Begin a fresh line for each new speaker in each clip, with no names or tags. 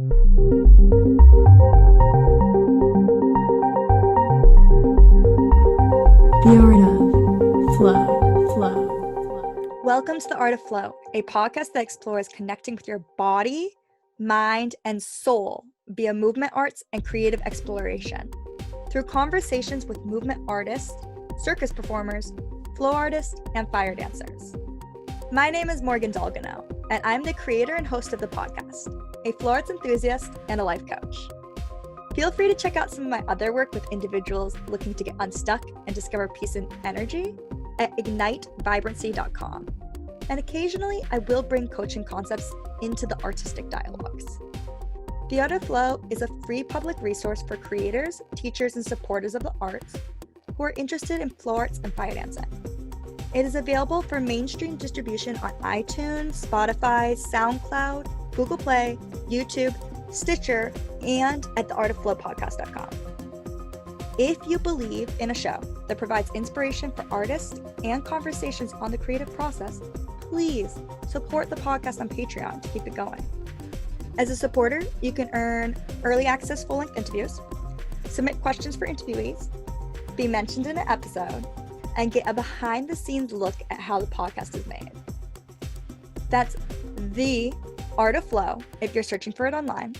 The Art of Flow.
Welcome to The Art of Flow, a podcast that explores connecting with your body, mind, and soul via movement arts and creative exploration. Through conversations with movement artists, circus performers, flow artists, and fire dancers. My name is Morgan Dalgano, and I'm the creator and host of the podcast, a flow arts enthusiast and a life coach. Feel free to check out some of my other work with individuals looking to get unstuck and discover peace and energy at ignitevibrancy.com. And occasionally, I will bring coaching concepts into the artistic dialogues. The Art of Flow is a free public resource for creators, teachers, and supporters of the arts who are interested in flow arts and fire dancing. It is available for mainstream distribution on iTunes, Spotify, SoundCloud, Google Play, YouTube, Stitcher, and at theartofflowpodcast.com. If you believe in a show that provides inspiration for artists and conversations on the creative process, please support the podcast on Patreon to keep it going. As a supporter, you can earn early access full-length interviews, submit questions for interviewees, be mentioned in an episode, and get a behind-the-scenes look at how the podcast is made. That's The Art of Flow if you're searching for it online.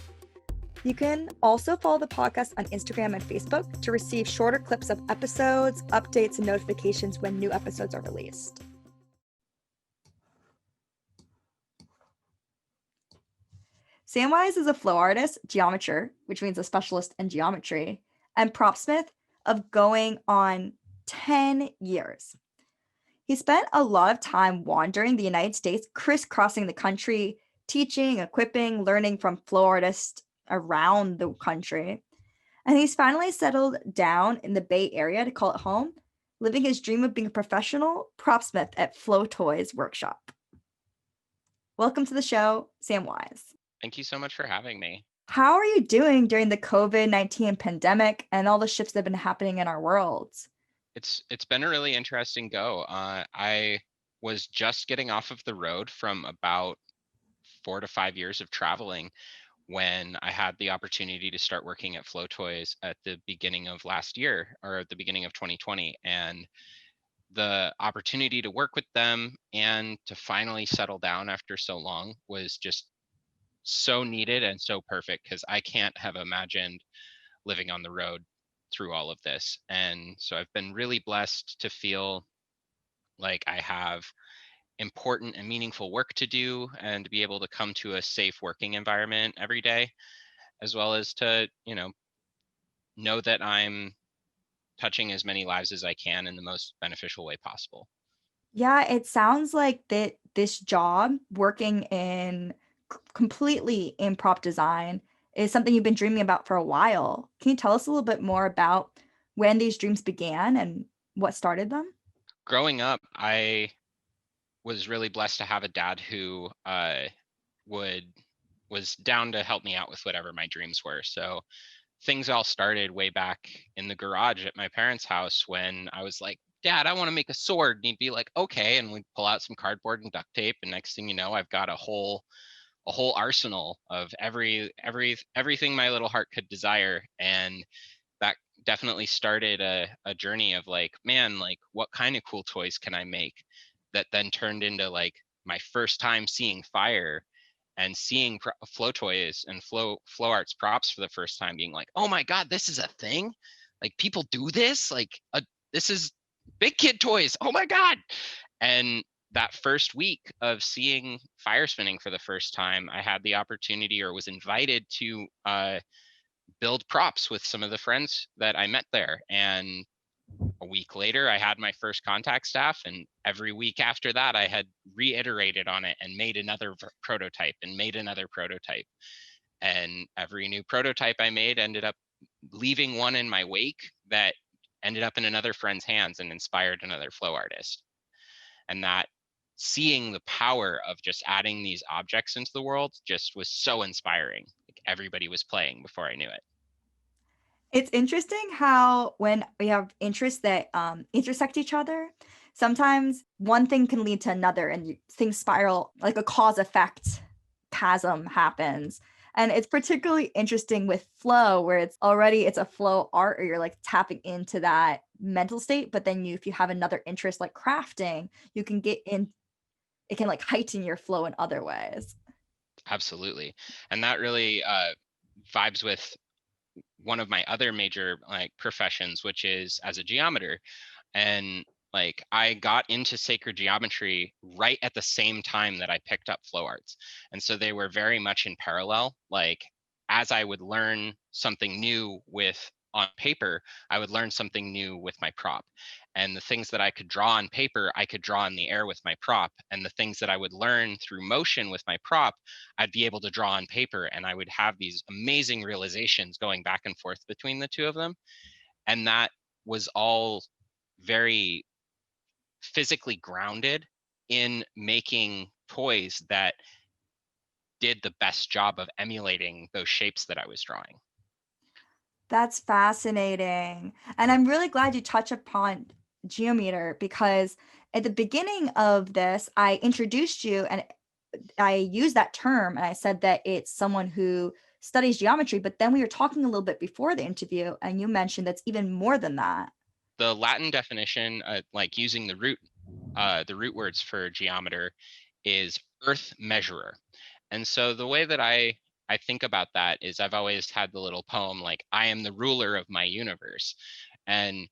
You can also follow the podcast on Instagram and Facebook to receive shorter clips of episodes, updates, and notifications when new episodes are released. Samwise is a flow artist, geometer, which means a specialist in geometry, and propsmith of going on 10 years. He spent a lot of time wandering the United States, crisscrossing the country, teaching, equipping, learning from flow artists around the country. And he's finally settled down in the Bay Area to call it home, living his dream of being a professional propsmith at Flowtoys workshop. Welcome to the show, Samwise.
Thank you so much for having me.
How are you doing during the COVID-19 pandemic and all the shifts that have been happening in our worlds?
It's been a really interesting go. I was just getting off of the road from about 4 to 5 years of traveling when I had the opportunity to start working at Flowtoys at the beginning of last year, or at the beginning of 2020. And the opportunity to work with them and to finally settle down after so long was just so needed and so perfect, because I can't have imagined living on the road through all of this. And so I've been really blessed to feel like I have important and meaningful work to do, and to be able to come to a safe working environment every day, as well as to, know that I'm touching as many lives as I can in the most beneficial way possible.
Yeah, it sounds like that this job, working in completely in prop design, is something you've been dreaming about for a while. Can you tell us a little bit more about when these dreams began and what started them?
Growing up, I was really blessed to have a dad who was down to help me out with whatever my dreams were. So things all started way back in the garage at my parents' house when I was like, Dad, I want to make a sword. And he'd be like, okay. And we'd pull out some cardboard and duct tape. And next thing you know, I've got a whole arsenal of everything my little heart could desire. And that definitely started a journey of like, man, like what kind of cool toys can I make? That then turned into like my first time seeing fire and seeing flow toys and flow arts props for the first time, being like, oh my God, this is a thing. Like people do this, like this is big kid toys. Oh my God. And that first week of seeing fire spinning for the first time, I had the opportunity, or was invited to build props with some of the friends that I met there. And a week later, I had my first contact staff, and every week after that, I had reiterated on it and made another prototype and made another prototype. And every new prototype I made ended up leaving one in my wake that ended up in another friend's hands and inspired another flow artist. And that seeing the power of just adding these objects into the world just was so inspiring. Like everybody was playing before I knew it.
It's interesting how when we have interests that intersect each other, sometimes one thing can lead to another and things spiral, like a cause effect chasm happens. And it's particularly interesting with flow, where it's a flow art, or you're like tapping into that mental state. But then if you have another interest like crafting, you can get in, it can like heighten your flow in other ways.
Absolutely. And that really vibes with one of my other major like professions, which is as a geometer. And like I got into sacred geometry right at the same time that I picked up flow arts. And so they were very much in parallel. Like as I would learn something new with on paper, I would learn something new with my prop. And the things that I could draw on paper, I could draw in the air with my prop. And the things that I would learn through motion with my prop, I'd be able to draw on paper. And I would have these amazing realizations going back and forth between the two of them. And that was all very physically grounded in making toys that did the best job of emulating those shapes that I was drawing.
That's fascinating. And I'm really glad you touch upon geometer, because at the beginning of this, I introduced you and I used that term and I said that it's someone who studies geometry, but then we were talking a little bit before the interview and you mentioned that's even more than that.
The Latin definition, like using the root words for geometer, is earth measurer. And so the way that I think about that is I've always had the little poem like I am the ruler of my universe. And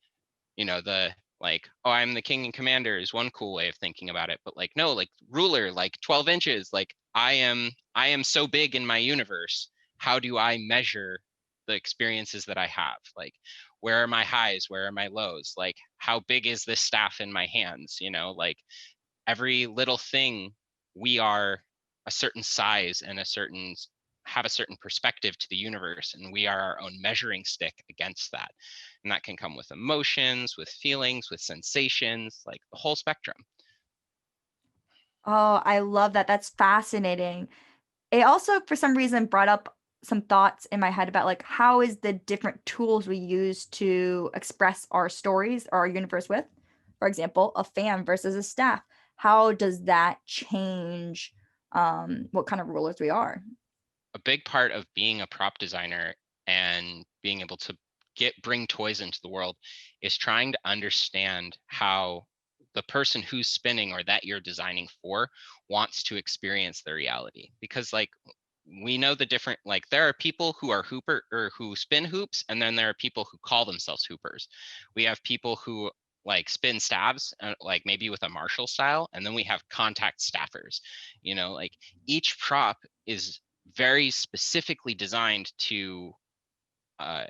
you know, the like, oh, I'm the king and commander is one cool way of thinking about it. But like, no, like ruler, like 12 inches, like I am so big in my universe. How do I measure the experiences that I have? Like, where are my highs? Where are my lows? Like, how big is this staff in my hands? You know, like every little thing, we are a certain size and have a certain perspective to the universe, and we are our own measuring stick against that. And that can come with emotions, with feelings, with sensations, like the whole spectrum.
Oh, I love that. That's fascinating. It also, for some reason, brought up some thoughts in my head about like how is the different tools we use to express our stories or our universe with, for example, a fan versus a staff. How does that change what kind of rulers we are?
A big part of being a prop designer and being able to bring toys into the world is trying to understand how the person who's spinning or that you're designing for wants to experience the reality. Because like we know the different, like there are people who are hooper or who spin hoops, and then there are people who call themselves hoopers. We have people who like spin stabs, like maybe with a Marshall style, and then we have contact staffers. You know, like each prop is very specifically designed to uh,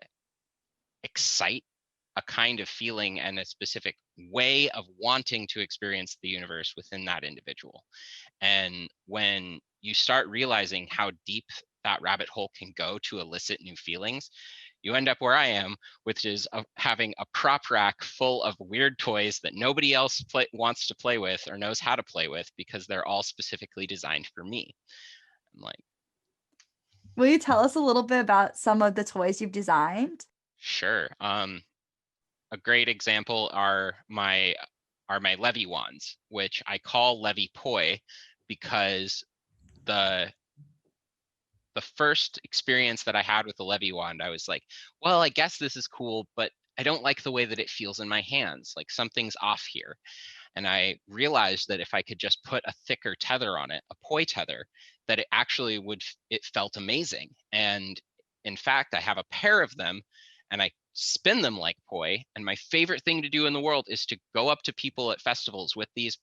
excite a kind of feeling and a specific way of wanting to experience the universe within that individual. And when you start realizing how deep that rabbit hole can go to elicit new feelings, you end up where I am, which is having a prop rack full of weird toys that nobody else wants to play with or knows how to play with because they're all specifically designed for me. I'm like,
Will you tell us a little bit about some of the toys you've designed?
sure. A great example are my Levy wands, which I call Levy Poi because the the first experience that I had with the Levy wand, I was like, well, I guess this is cool, but I don't like the way that it feels in my hands. Like something's off here. And I realized that if I could just put a thicker tether on it, a poi tether, that it actually it felt amazing. And in fact, I have a pair of them and I spin them like poi. And my favorite thing to do in the world is to go up to people at festivals with these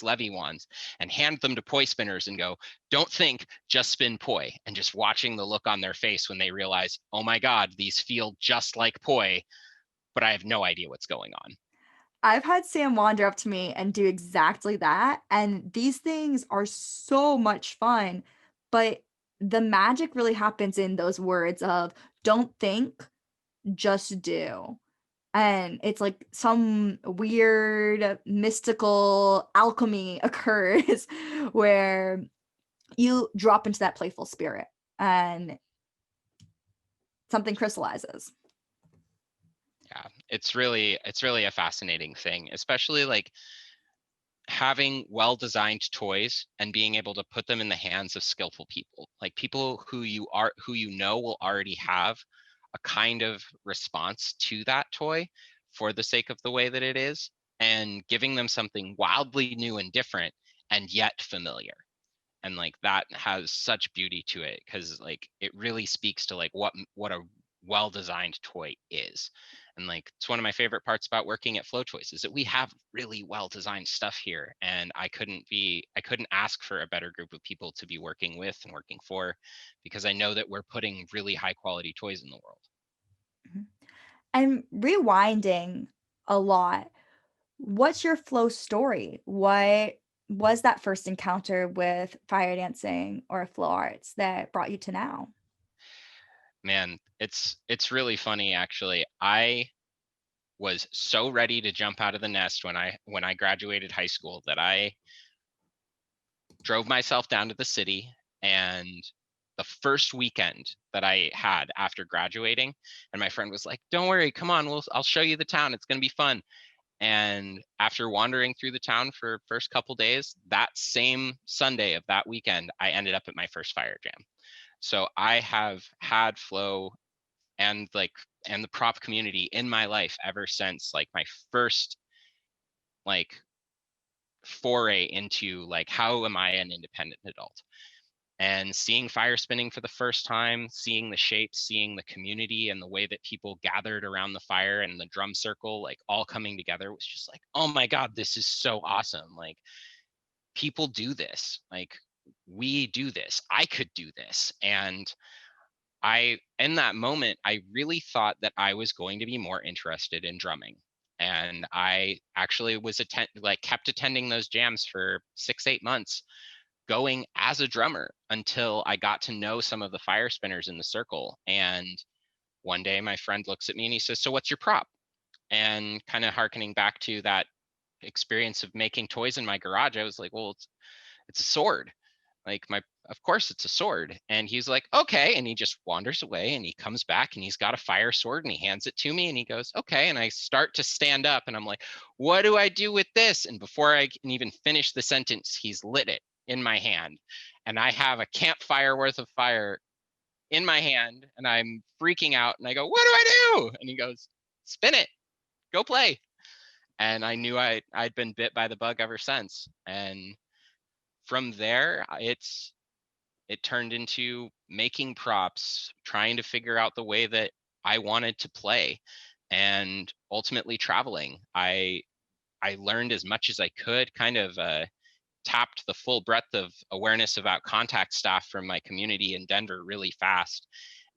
Levy wands and hand them to poi spinners and go, don't think, just spin poi. And just watching the look on their face when they realize, oh my God, these feel just like poi, but I have no idea what's going on.
I've had Sam wander up to me and do exactly that. And these things are so much fun. But the magic really happens in those words of don't think, just do. And it's like some weird mystical alchemy occurs where you drop into that playful spirit and something crystallizes.
Yeah, it's really a fascinating thing, especially like having well-designed toys and being able to put them in the hands of skillful people, like people who you know will already have a kind of response to that toy for the sake of the way that it is, and giving them something wildly new and different and yet familiar. And like that has such beauty to it, because like it really speaks to like what a well-designed toy is. And like it's one of my favorite parts about working at Flowtoys is that we have really well-designed stuff here, and I couldn't ask for a better group of people to be working with and working for, because I know that we're putting really high quality toys in the world.
Mhm. And rewinding a lot, what's your flow story? What was that first encounter with fire dancing or flow arts that brought you to now?
Man, it's really funny actually. I was so ready to jump out of the nest when I graduated high school that I drove myself down to the city, and the first weekend that I had after graduating, and my friend was like, "Don't worry, come on, I'll show you the town. It's going to be fun." And after wandering through the town for first couple days, that same Sunday of that weekend, I ended up at my first fire jam. So I have had flow and the prop community in my life ever since like my first like foray into like how am I an independent adult. And seeing fire spinning for the first time, seeing the shapes, seeing the community and the way that people gathered around the fire and the drum circle, like all coming together, was just like, oh my God, this is so awesome. Like people do this. Like we do this. I could do this. And in that moment, I really thought that I was going to be more interested in drumming. And I actually kept attending those jams for 6, 8 months, going as a drummer until I got to know some of the fire spinners in the circle. And one day my friend looks at me and he says, "So what's your prop?" And kind of harkening back to that experience of making toys in my garage, I was like, "Well, it's a sword. Like of course it's a sword." And he's like, "Okay." And he just wanders away and he comes back and he's got a fire sword and he hands it to me and he goes, "Okay." And I start to stand up and I'm like, "What do I do with this?" And before I can even finish the sentence, he's lit it in my hand. And I have a campfire worth of fire in my hand and I'm freaking out and I go, "What do I do?" And he goes, "Spin it, go play." And I knew I'd been bit by the bug ever since. And from there, it turned into making props, trying to figure out the way that I wanted to play, and ultimately traveling. I learned as much as I could, kind of tapped the full breadth of awareness about contact staff from my community in Denver really fast,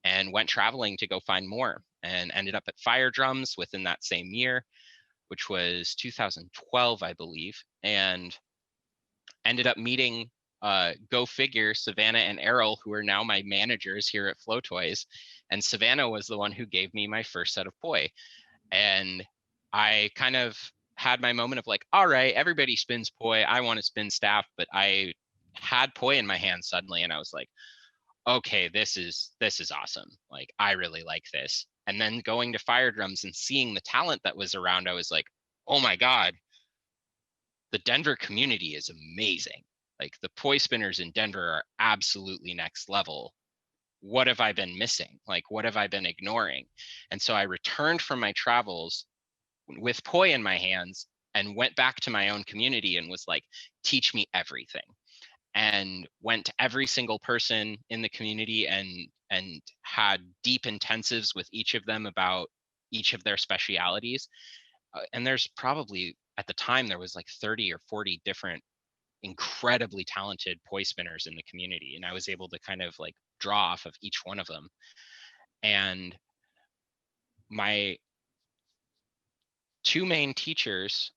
and went traveling to go find more, and ended up at Fire Drums within that same year, which was 2012, I believe, and ended up meeting, go figure, Savannah and Errol, who are now my managers here at Flowtoys. And Savannah was the one who gave me my first set of poi. And I kind of had my moment of like, all right, everybody spins poi. I want to spin staff, but I had poi in my hand suddenly, and I was like, okay, this is awesome. Like I really like this. And then going to Fire Drums and seeing the talent that was around, I was like, oh my God, the Denver community is amazing. Like the poi spinners in Denver are absolutely next level. What have I been missing? Like, what have I been ignoring? And so I returned from my travels with poi in my hands and went back to my own community and was like, teach me everything. And went to every single person in the community and had deep intensives with each of them about each of their specialities. And there's probably at the time there was like 30 or 40 different incredibly talented poi spinners in the community, and I was able to kind of like draw off of each one of them. And my two main teachers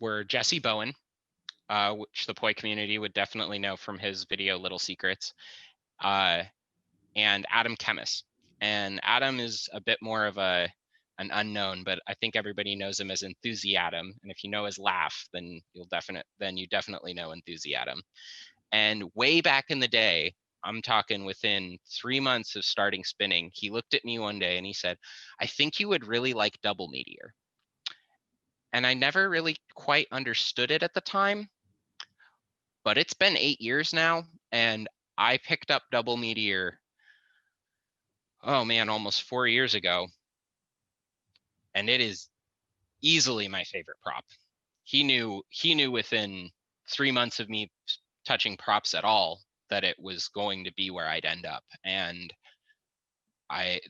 were Jesse Bowen, which the poi community would definitely know from his video Little Secrets, uh, and Adam Chemis. And Adam is a bit more of an unknown, but I think everybody knows him as Enthusiasm. And if you know his laugh, then you definitely know Enthusiasm. And way back in the day, I'm talking within 3 months of starting spinning, he looked at me one day and he said, "I think you would really like double meteor." And I never really quite understood it at the time, but it's been 8 years now, and I picked up Double Meteor, oh man, almost 4 years ago, and it is easily my favorite prop. He knew within 3 months of me touching props at all that it was going to be where I'd end up. And I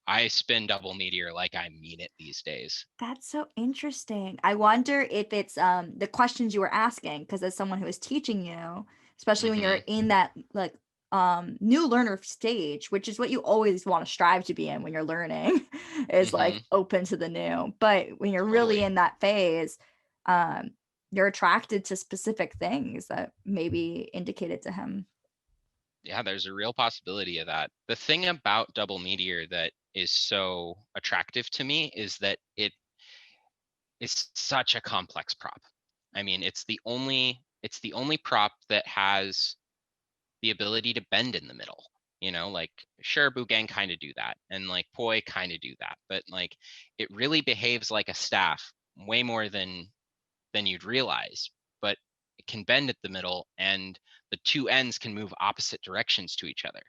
I spin Double Meteor like I mean it these days.
That's so interesting. I wonder if it's the questions you were asking, because as someone who is teaching you, especially when you're
Hmm.
in that like new learner stage, which is what you always want to strive to be in when you're learning, is
Hmm.
like open to the new. But when you're really
Totally.
in that phase, um, you're attracted to specific things that maybe indicated to him.
Yeah, there's a real possibility of that. The thing about Double Meteor that is so attractive to me is that it is such a complex prop. I mean, it's the only prop that has the ability to bend in the middle. Like sure, Boogang kind of do that, and like Poi kind of do that, but like it really behaves like a staff way more than you'd realize. But it can bend at the middle, and the two ends can move opposite directions to each other,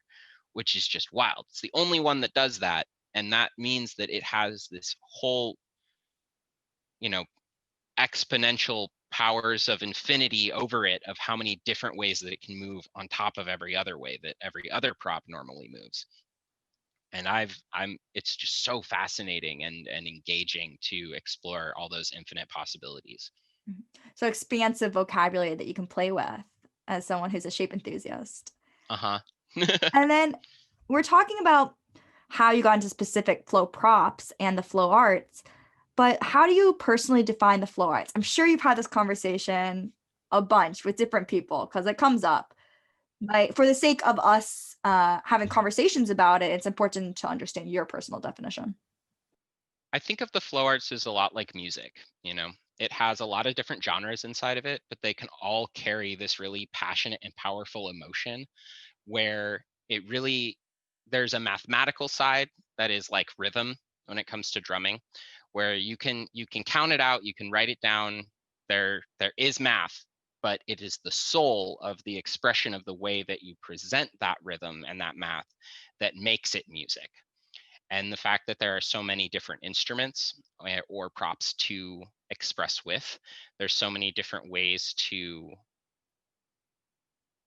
which is just wild. It's the only one that does that, and that means that it has this whole, you know, exponential powers of infinity over it of how many different ways that it can move on top of every other way that every other prop normally moves. And it's just so fascinating and engaging to explore all those infinite possibilities.
Mhm. So expansive vocabulary that you can play with as someone who's a shape enthusiast.
Uh-huh.
And then we're talking about how you got into specific flow props and the flow arts, but how do you personally define the flow arts? I'm sure you've had this conversation a bunch with different people because it comes up. But for the sake of us having conversations about it, it's important to understand your personal definition.
I think of the flow arts as a lot like music. It has a lot of different genres inside of it, but they can all carry this really passionate and powerful emotion where there's a mathematical side that is like rhythm when it comes to drumming, where you can count it out, you can write it down. There is math, but it is the soul of the expression of the way that you present that rhythm and that math that makes it music. And the fact that there are so many different instruments or props to express with, there's so many different ways to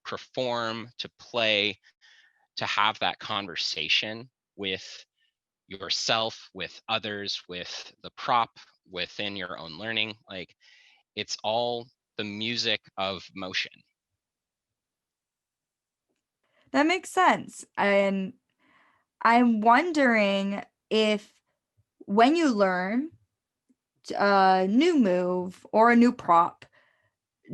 perform, to play, to have that conversation with yourself, with others, with the prop, within your own learning. Like it's all the music of motion.
That makes sense. And I'm wondering if when you learn a new move or a new prop,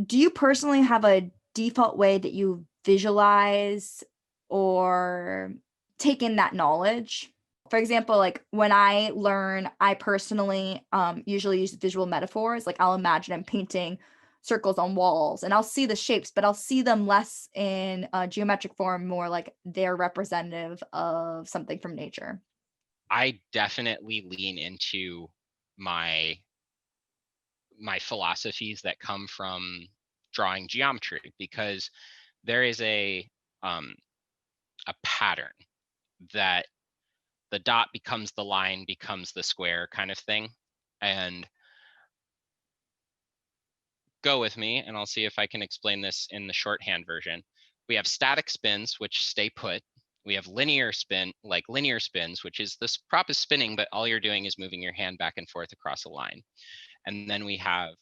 do you personally have a default way that you visualize or take in that knowledge? For example, like when I learn, I personally usually use visual metaphors. Like I'll imagine I'm painting circles on walls and I'll see the shapes, but I'll see them less in a geometric form, more like they're representative of something from nature.
I definitely lean into my my philosophies that come from drawing geometry, because there is um, a pattern that the dot becomes the line becomes the square kind of thing. And go with me and I'll see if I can explain this in the shorthand version. We have static spins, which stay put. We have linear spins, which is this prop is spinning, but all you're doing is moving your hand back and forth across a line. And then we have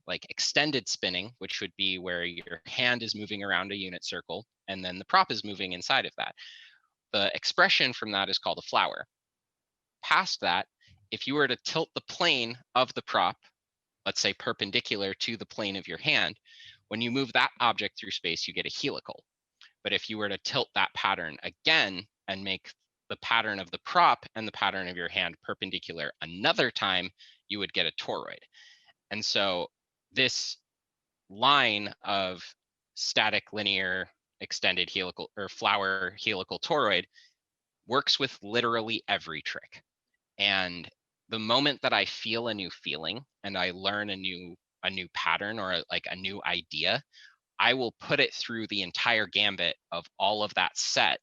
like extended spinning, which would be where your hand is moving around a unit circle, and then the prop is moving inside of that. The expression from that is called a flower. Past that, if you were to tilt the plane of the prop, let's say perpendicular to the plane of your hand, when you move that object through space, you get a helical. But if you were to tilt that pattern again and make the pattern of the prop and the pattern of your hand perpendicular another time, you would get a toroid. And so this line of static, linear, extended helical or flower helical toroid works with literally every trick. And the moment that I feel a new feeling and I learn a new pattern or like a new idea, I will put it through the entire gambit of all of that set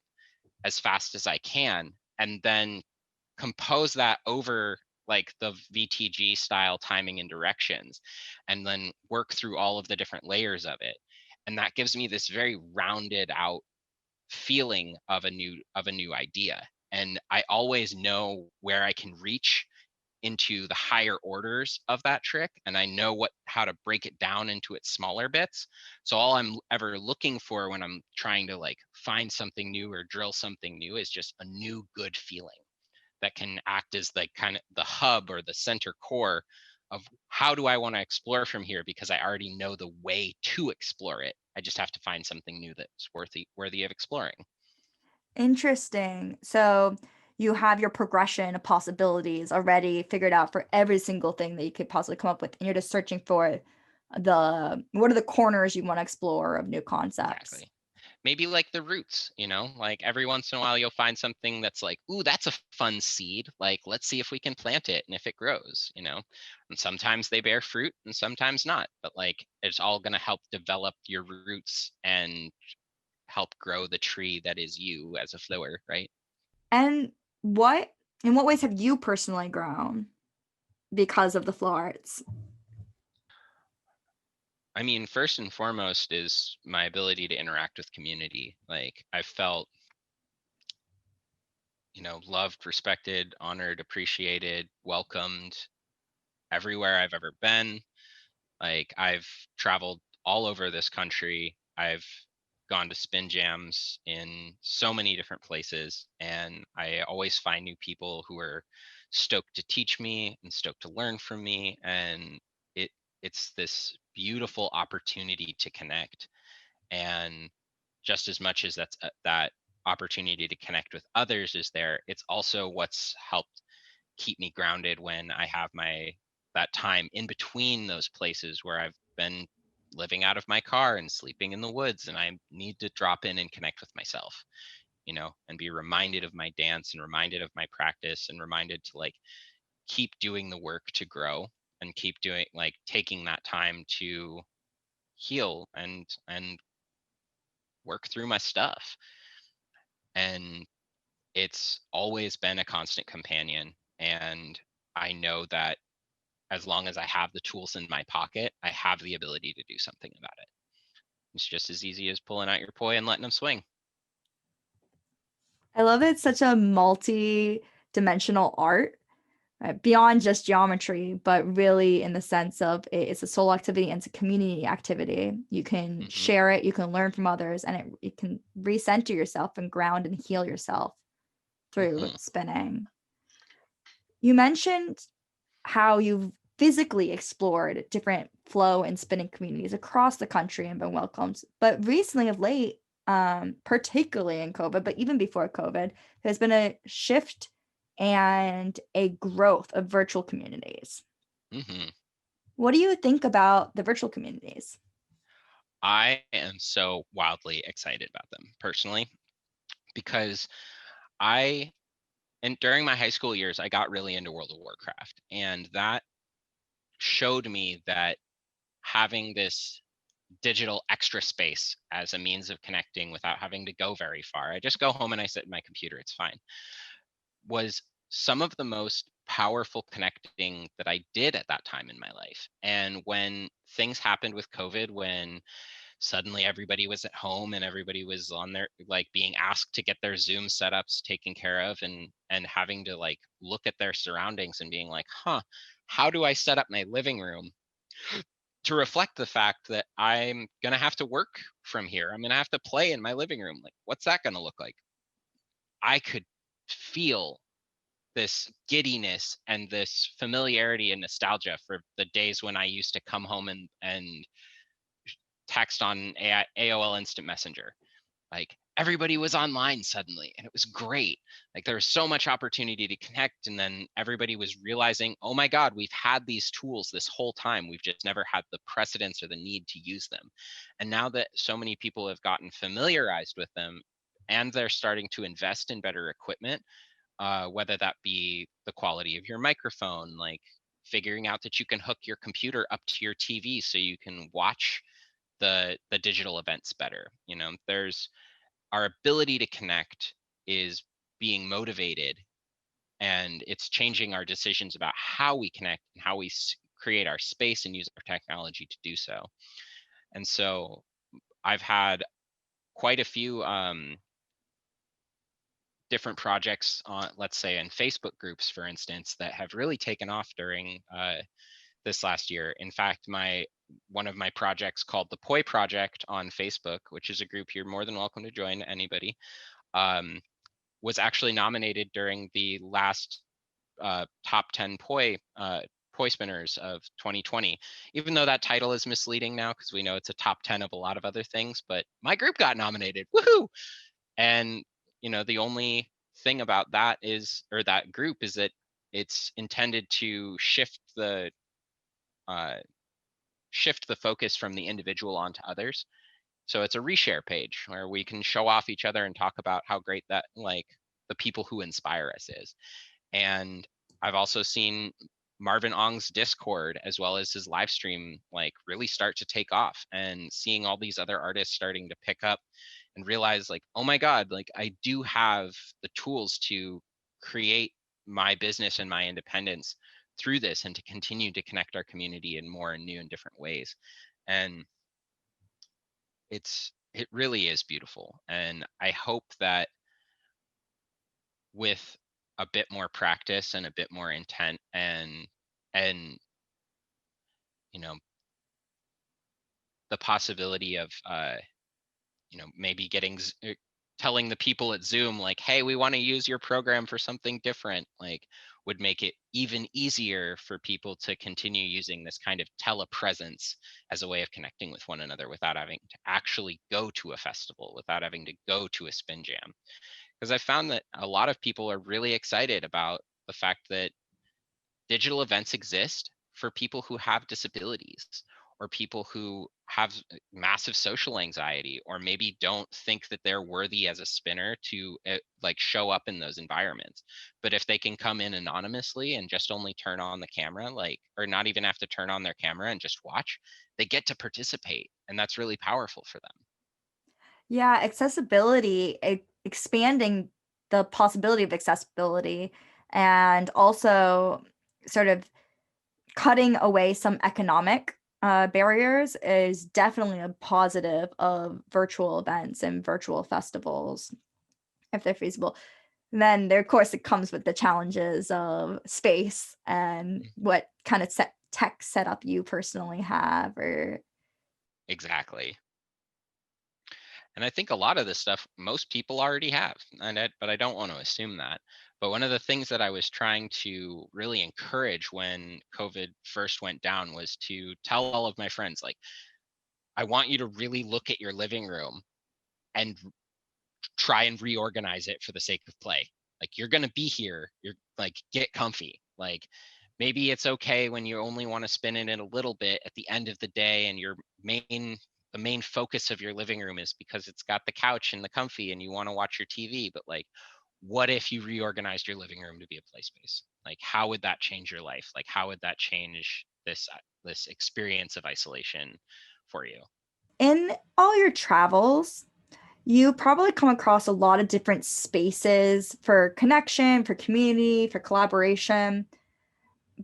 as fast as I can, and then compose that over like the VTG style timing and directions, and then work through all of the different layers of it. And that gives me this very rounded out feeling of a new idea. And I always know where I can reach into the higher orders of that trick, and I know how to break it down into its smaller bits. So all I'm ever looking for when I'm trying to like find something new or drill something new is just a new good feeling that can act as like kind of the hub or the center core of how do I want to explore from here, because I already know the way to explore it. I just have to find something new that's worthy of exploring.
Interesting. So you have your progression of possibilities already figured out for every single thing that you could possibly come up with, and you're just searching for what are the corners you want to explore of new concepts.
Exactly. Maybe like the roots, like every once in a while you'll find something that's like, ooh, that's a fun seed. Like, let's see if we can plant it and if it grows. And sometimes they bear fruit and sometimes not, but like it's all going to help develop your roots and help grow the tree that is you as a flower, right?
And what in what ways have you personally grown because of the flow arts?
I mean, first and foremost is my ability to interact with community. Like I felt, loved, respected, honored, appreciated, welcomed everywhere I've ever been. Like I've traveled all over this country. I've gone to spin jams in so many different places, and I always find new people who are stoked to teach me and stoked to learn from me. And it it's this beautiful opportunity to connect. And just as much as that opportunity to connect with others is there, it's also what's helped keep me grounded when I have that time in between those places where I've been living out of my car and sleeping in the woods, and I need to drop in and connect with myself, and be reminded of my dance and reminded of my practice and reminded to like keep doing the work to grow and keep doing like taking that time to heal and work through my stuff. And it's always been a constant companion, and I know that as long as I have the tools in my pocket, I have the ability to do something about it. It's just as easy as pulling out your poi and letting them swing.
I love it's such a multi-dimensional art, beyond just geometry, but really in the sense of it's a solo activity and it's a community activity. You can
Hmm.
share it, you can learn from others, and it can recenter yourself and ground and heal yourself through
Hmm.
spinning. You mentioned how you've physically explored different flow and spinning communities across the country and been welcomed. But recently of late, particularly in COVID, but even before COVID, there's been a shift and a growth of virtual communities.
Hmm.
What do you think about the virtual communities?
I am so wildly excited about them personally because I, and during my high school years, I got really into World of Warcraft, and that showed me that having this digital extra space as a means of connecting without having to go very far, I just go home and I sit in my computer, it's fine, was some of the most powerful connecting that I did at that time in my life. And when things happened with COVID, when suddenly everybody was at home and everybody was on their like being asked to get their Zoom setups taken care of, and having to like look at their surroundings and being like, huh, how do I set up my living room to reflect the fact that I'm gonna have to work from here? I'm gonna have to play in my living room. Like, what's that gonna look like? I could feel this giddiness and this familiarity and nostalgia for the days when I used to come home and text on AOL Instant Messenger. Like everybody was online suddenly, and it was great. Like there was so much opportunity to connect, and then everybody was realizing, oh my God, we've had these tools this whole time. We've just never had the precedence or the need to use them. And now that so many people have gotten familiarized with them and they're starting to invest in better equipment, whether that be the quality of your microphone, like figuring out that you can hook your computer up to your TV so you can watch the digital events better. You know, there's our ability to connect is being motivated, and it's changing our decisions about how we connect and how we create our space and use our technology to do so. And so I've had quite a few different projects on, let's say, in Facebook groups, for instance, that have really taken off during this last year. In fact, one of my projects called the Poi Project on Facebook, which is a group you're more than welcome to join, anybody, was actually nominated during the last top 10 poi spinners of 2020, even though that title is misleading now because we know it's a top 10 of a lot of other things, but my group got nominated. Woohoo! And you know, the only thing about that is, or that group is, that it's intended to uh, shift the focus from the individual onto others. So it's a reshare page where we can show off each other and talk about how great that, like, the people who inspire us is. And I've also seen Marvin Ong's Discord as well as his live stream like really start to take off, and seeing all these other artists starting to pick up and realize like, oh my God, like I do have the tools to create my business and my independence through this, and to continue to connect our community in more and new and different ways. And it really is beautiful. And I hope that with a bit more practice and a bit more intent, and you know, the possibility of you know, maybe telling the people at Zoom like, hey, we want to use your program for something different, like, would make it even easier for people to continue using this kind of telepresence as a way of connecting with one another without having to actually go to a festival, without having to go to a spin jam. Because I found that a lot of people are really excited about the fact that digital events exist for people who have disabilities, or people who have massive social anxiety, or maybe don't think that they're worthy as a spinner to like show up in those environments. But if they can come in anonymously and just only turn on the camera, like, or not even have to turn on their camera and just watch, they get to participate, and that's really powerful for them.
Yeah, accessibility, expanding the possibility of accessibility, and also sort of cutting away some economic barriers is definitely a positive of virtual events and virtual festivals if they're feasible. Then there, of course, it comes with the challenges of space and what kind of tech setup you personally have, or
Exactly. And I think a lot of this stuff most people already have, but I don't want to assume that. But one of the things that I was trying to really encourage when COVID first went down was to tell all of my friends, like, I want you to really look at your living room and try and reorganize it for the sake of play. Like, you're going to be here, you're like, get comfy. Like, maybe it's okay when you only want to spin it in a little bit at the end of the day, and the main focus of your living room is because it's got the couch and the comfy and you want to watch your TV. But like, what if you reorganized your living room to be a play space? Like, how would that change your life? Like, how would that change this experience of isolation for you?
in all your travels, you probably come across a lot of different spaces for connection, for community, for collaboration.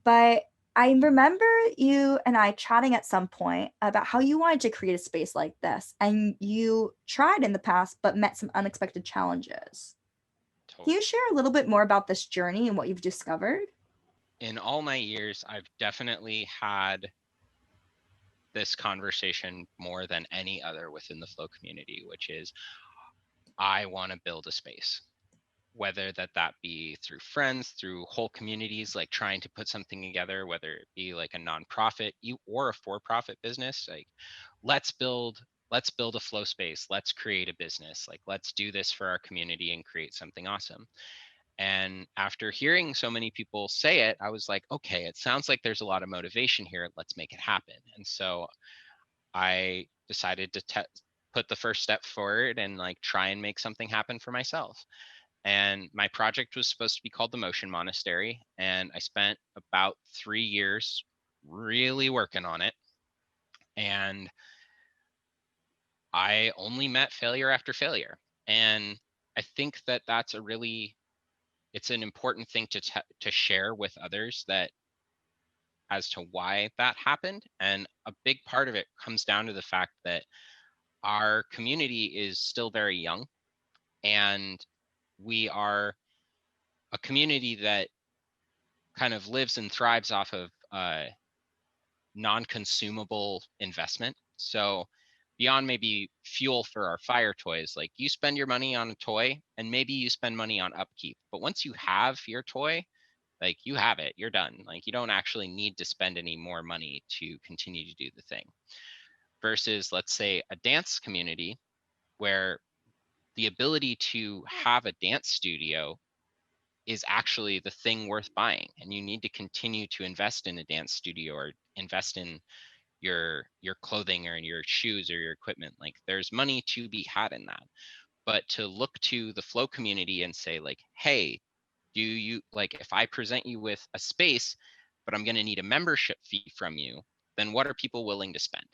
But I remember you and I chatting at some point about how you wanted to create a space like this, and you tried in the past but met some unexpected challenges. Can you
Totally.
share a little bit more about this journey and what you've discovered?
In all my years, I've definitely had this conversation more than any other within the flow community, which is, I want to build a space, whether that be through friends, through whole communities, like trying to put something together, whether it be like a nonprofit or a for-profit business. Like, let's build let's build a flow space, let's create a business, like, let's do this for our community and create something awesome. And after hearing so many people say it, I was like, okay, it sounds like there's a lot of motivation here, let's make it happen. And so I decided to put the first step forward and like try and make something happen for myself. And my project was supposed to be called the Motion Monastery. And I spent about 3 years really working on it. And I only met failure after failure. And I think that that's it's an important thing to share with others, that as to why that happened. And a big part of it comes down to the fact that our community is still very young, and we are a community that kind of lives and thrives off of non-consumable investment. So beyond maybe fuel for our fire toys, like you spend your money on a toy and maybe you spend money on upkeep, but once you have your toy, like you have it, you're done. Like you don't actually need to spend any more money to continue to do the thing. Versus, let's say, a dance community where the ability to have a dance studio is actually the thing worth buying, and you need to continue to invest in a dance studio or invest in your clothing or in your shoes or your equipment. Like there's money to be had in that. But to look to the flow community and say like, hey, do you, like, if I present you with a space but I'm going to need a membership fee from you, then what are people willing to spend?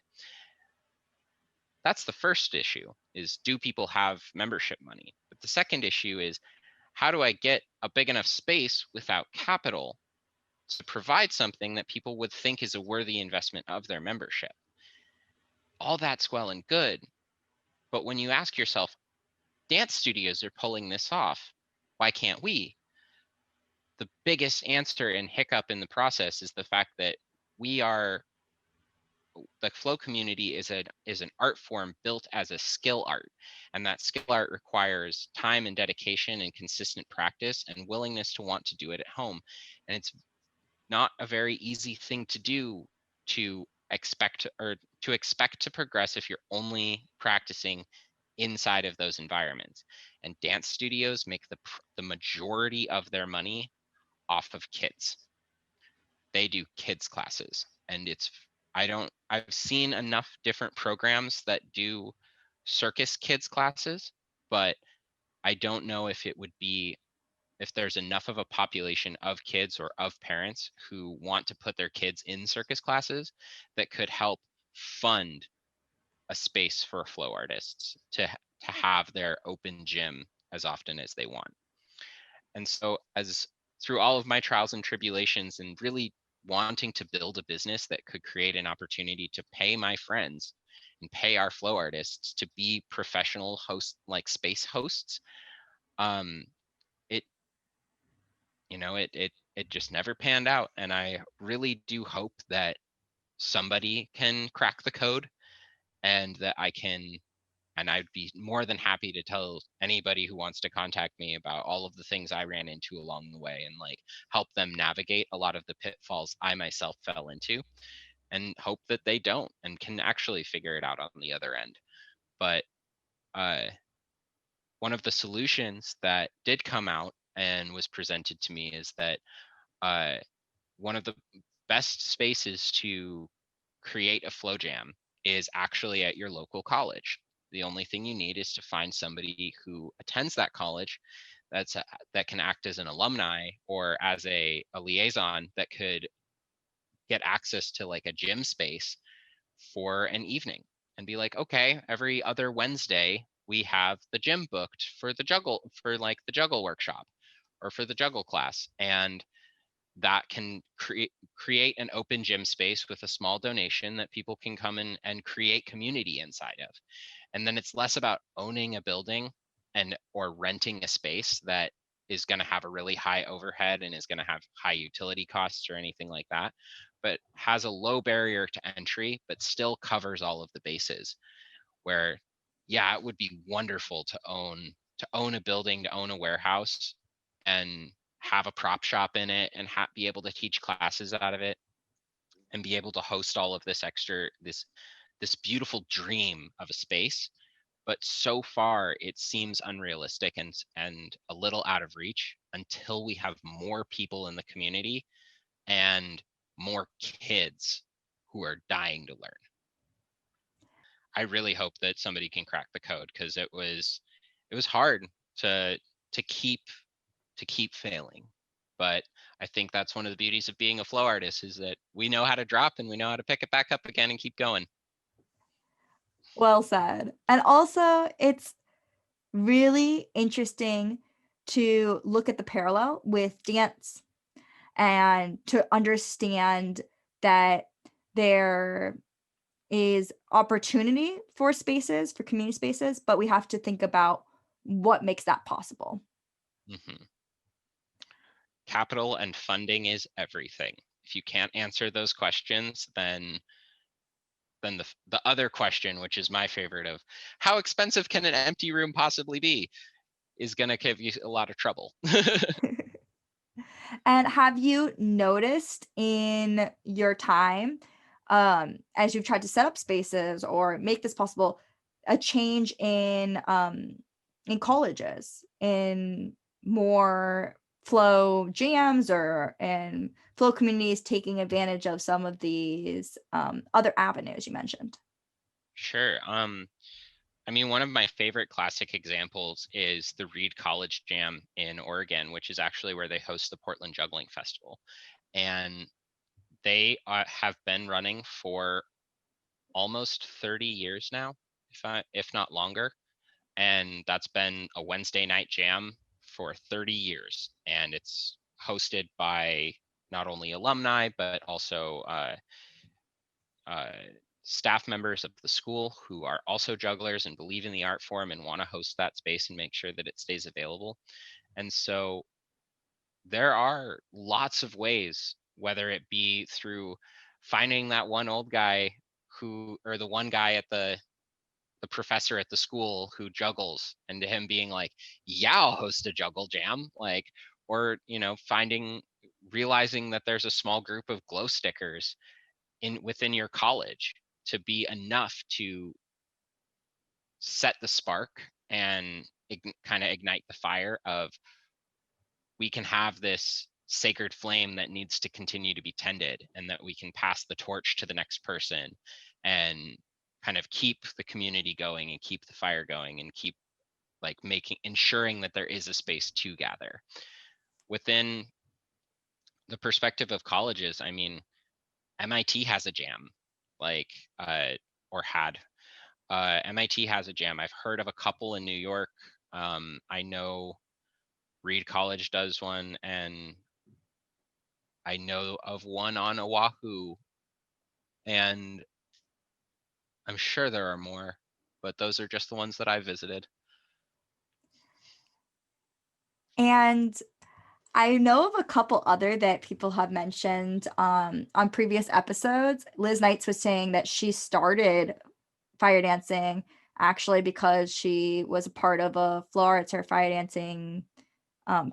That's the first issue, is do people have membership money? But the second issue is, how do I get a big enough space without capital to provide something that people would think is a worthy investment of their membership? All that's well and good, but when you ask yourself, dance studios are pulling this off, why can't we? The biggest answer and hiccup in the process is the fact that the flow community is an art form built as a skill art, and that skill art requires time and dedication and consistent practice and willingness to want to do it at home. And it's not a very easy thing to do, to expect to progress if you're only practicing inside of those environments. And dance studios make the majority of their money off of kids. They do kids classes, and I've seen enough different programs that do circus kids classes, but I don't know if there's enough of a population of kids or of parents who want to put their kids in circus classes that could help fund a space for flow artists to have their open gym as often as they want. And so, as through all of my trials and tribulations and really wanting to build a business that could create an opportunity to pay my friends and pay our flow artists to be professional hosts, like space hosts, um it it just never panned out. And I really do hope that somebody can crack the code, and that I'd be more than happy to tell anybody who wants to contact me about all of the things I ran into along the way, and like help them navigate a lot of the pitfalls I myself fell into, and hope that they don't and can actually figure it out on the other end. But uh, one of the solutions that did come out and was presented to me is that uh, one of the best spaces to create a flow jam is actually at your local college. The only thing you need is to find somebody who attends that college that can act as an alumni or as a liaison that could get access to like a gym space for an evening, and be like, okay, every other Wednesday we have the gym booked for the juggle workshop or for the juggle class. And that can create an open gym space with a small donation that people can come in and create community inside of. And then it's less about owning a building or renting a space that is going to have a really high overhead and is going to have high utility costs or anything like that, but has a low barrier to entry but still covers all of the bases. Where, yeah, it would be wonderful to own a building, to own a warehouse, and have a prop shop in it, and be able to teach classes out of it, and be able to host all of this beautiful dream of a space. But so far it seems unrealistic and a little out of reach until we have more people in the community and more kids who are dying to learn. I really hope that somebody can crack the code, because it was hard to keep failing. But I think that's one of the beauties of being a flow artist, is that we know how to drop and we know how to pick it back up again and keep going.
Well said. And also, it's really interesting to look at the parallel with dance and to understand that there is opportunity for spaces, for community spaces, but we have to think about what makes that possible.
Hmm. Capital and funding is everything. If you can't answer those questions, then the other question, which is my favorite, of how expensive can an empty room possibly be, is going to give you a lot of trouble.
And have you noticed in your time, as you've tried to set up spaces or make this possible, a change in colleges, in more flow jams or in flow communities taking advantage of some of these other avenues you mentioned?
Sure. I mean, one of my favorite classic examples is the Reed College Jam in Oregon, which is actually where they host the Portland Juggling Festival. And they have been running for almost 30 years now, if not longer. And that's been a Wednesday night jam for 30 years. And it's hosted by not only alumni, but also uh, staff members of the school who are also jugglers and believe in the art form and want to host that space and make sure that it stays available. And so there are lots of ways, whether it be through finding that one old guy who, or the one guy at the professor at the school who juggles, and to him being like, yeah, I'll host a juggle jam, like, or realizing that there's a small group of glow stickers within your college to be enough to set the spark and kind of ignite the fire of, we can have this sacred flame that needs to continue to be tended, and that we can pass the torch to the next person and kind of keep the community going and keep the fire going and keep like ensuring that there is a space to gather within the perspective of colleges. I mean, MIT has a jam, like or had MIT has a jam. I've heard of a couple in New York. I know Reed College does one, and I know of one on Oahu, and I'm sure there are more, but those are just the ones that I visited.
And I know of a couple other that people have mentioned on previous episodes. Liz Knights was saying that she started fire dancing actually because she was a part of a flow arts or fire dancing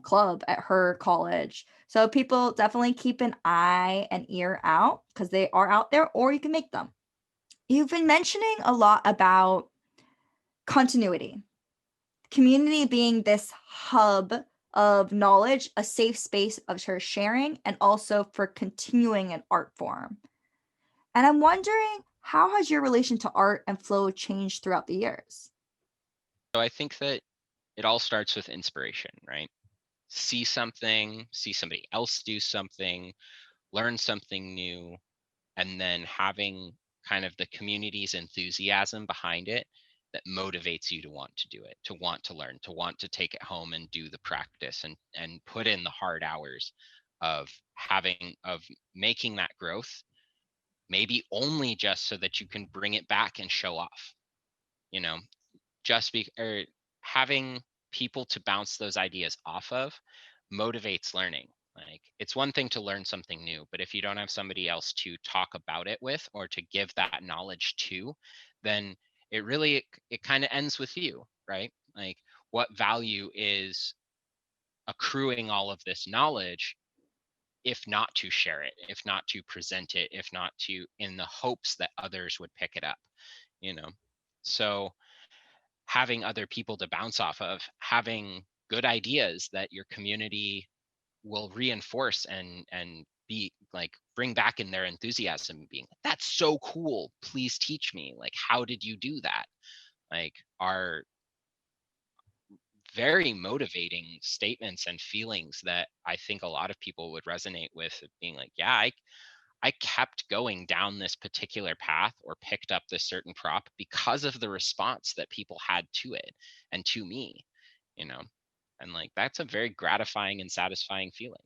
club at her college. So people definitely keep an eye and ear out because they are out there, or you can make them. You've been mentioning a lot about continuity, community being this hub of knowledge, a safe space of her sharing, and also for continuing an art form. And I'm wondering, how has your relation to art and flow changed throughout the years?
So I think that it all starts with inspiration, right? See something, see somebody else do something, learn something new, and then having kind of the community's enthusiasm behind it that motivates you to want to do it, to want to learn, to want to take it home and do the practice and put in the hard hours of making that growth, maybe only just so that you can bring it back and show off, you know, or having people to bounce those ideas off of motivates learning. Like, it's one thing to learn something new, but if you don't have somebody else to talk about it with or to give that knowledge to, then it kind of ends with you, right? Like, what value is accruing all of this knowledge if not to share it, if not to present it, if not to, in the hopes that others would pick it up, you know? So having other people to bounce off of, having good ideas that your community will reinforce and be like, bring back in their enthusiasm, being like, that's so cool, please teach me, like, how did you do that? Like, are very motivating statements and feelings that I think a lot of people would resonate with, of being like, yeah, I kept going down this particular path or picked up this certain prop because of the response that people had to it and to me, you know? And like, that's a very gratifying and satisfying feeling.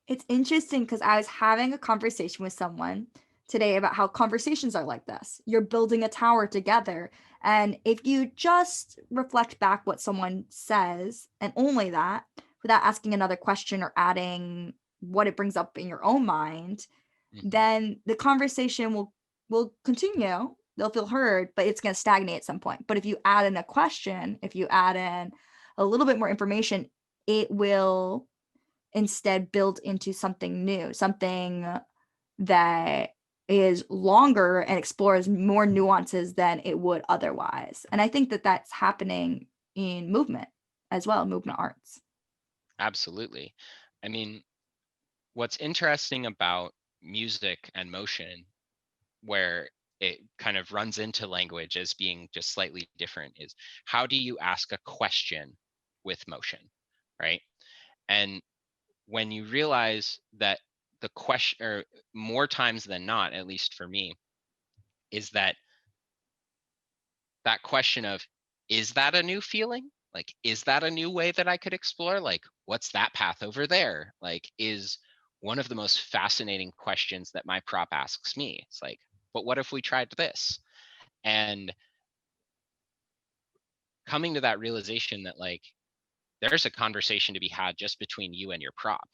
It's interesting because I was having a conversation with someone today about how conversations are like this. You're building a tower together. And if you just reflect back what someone says and only that, without asking another question or adding what it brings up in your own mind,
Mhm.
then the conversation will continue. They'll feel heard, but it's going to stagnate at some point. But if you add in a question, if you add in a little bit more information, it will instead build into something new, something that is longer and explores more nuances than it would otherwise. And I think that that's happening in movement as well, movement arts.
Absolutely. I mean, what's interesting about music and motion, where it kind of runs into language as being just slightly different, is how do you ask a question with motion, right? And when you realize that the question, or more times than not, at least for me, is that that question of, is that a new feeling? Like, is that a new way that I could explore? Like, what's that path over there? Like, is one of the most fascinating questions that my prop asks me. It's like, but what if we tried this? And coming to that realization that, like, there's a conversation to be had just between you and your prop.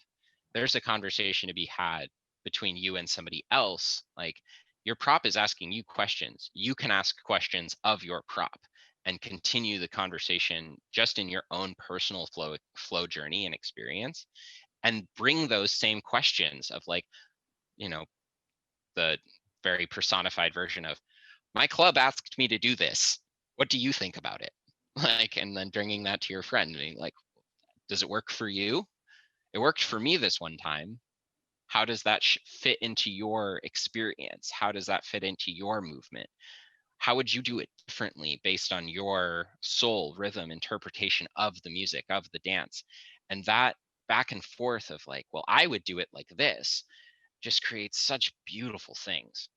There's a conversation to be had between you and somebody else. Like, your prop is asking you questions. You can ask questions of your prop and continue the conversation just in your own personal flow journey and experience, and bring those same questions of, like, you know, the very personified version of, my club asked me to do this. What do you think about it? Like, and then bringing that to your friend, being like, does it work for you? It worked for me this one time. How does that fit into your experience? How does that fit into your movement? How would you do it differently based on your soul, rhythm, interpretation of the music, of the dance? And that back and forth of, like, well, I would do it like this, just creates such beautiful things.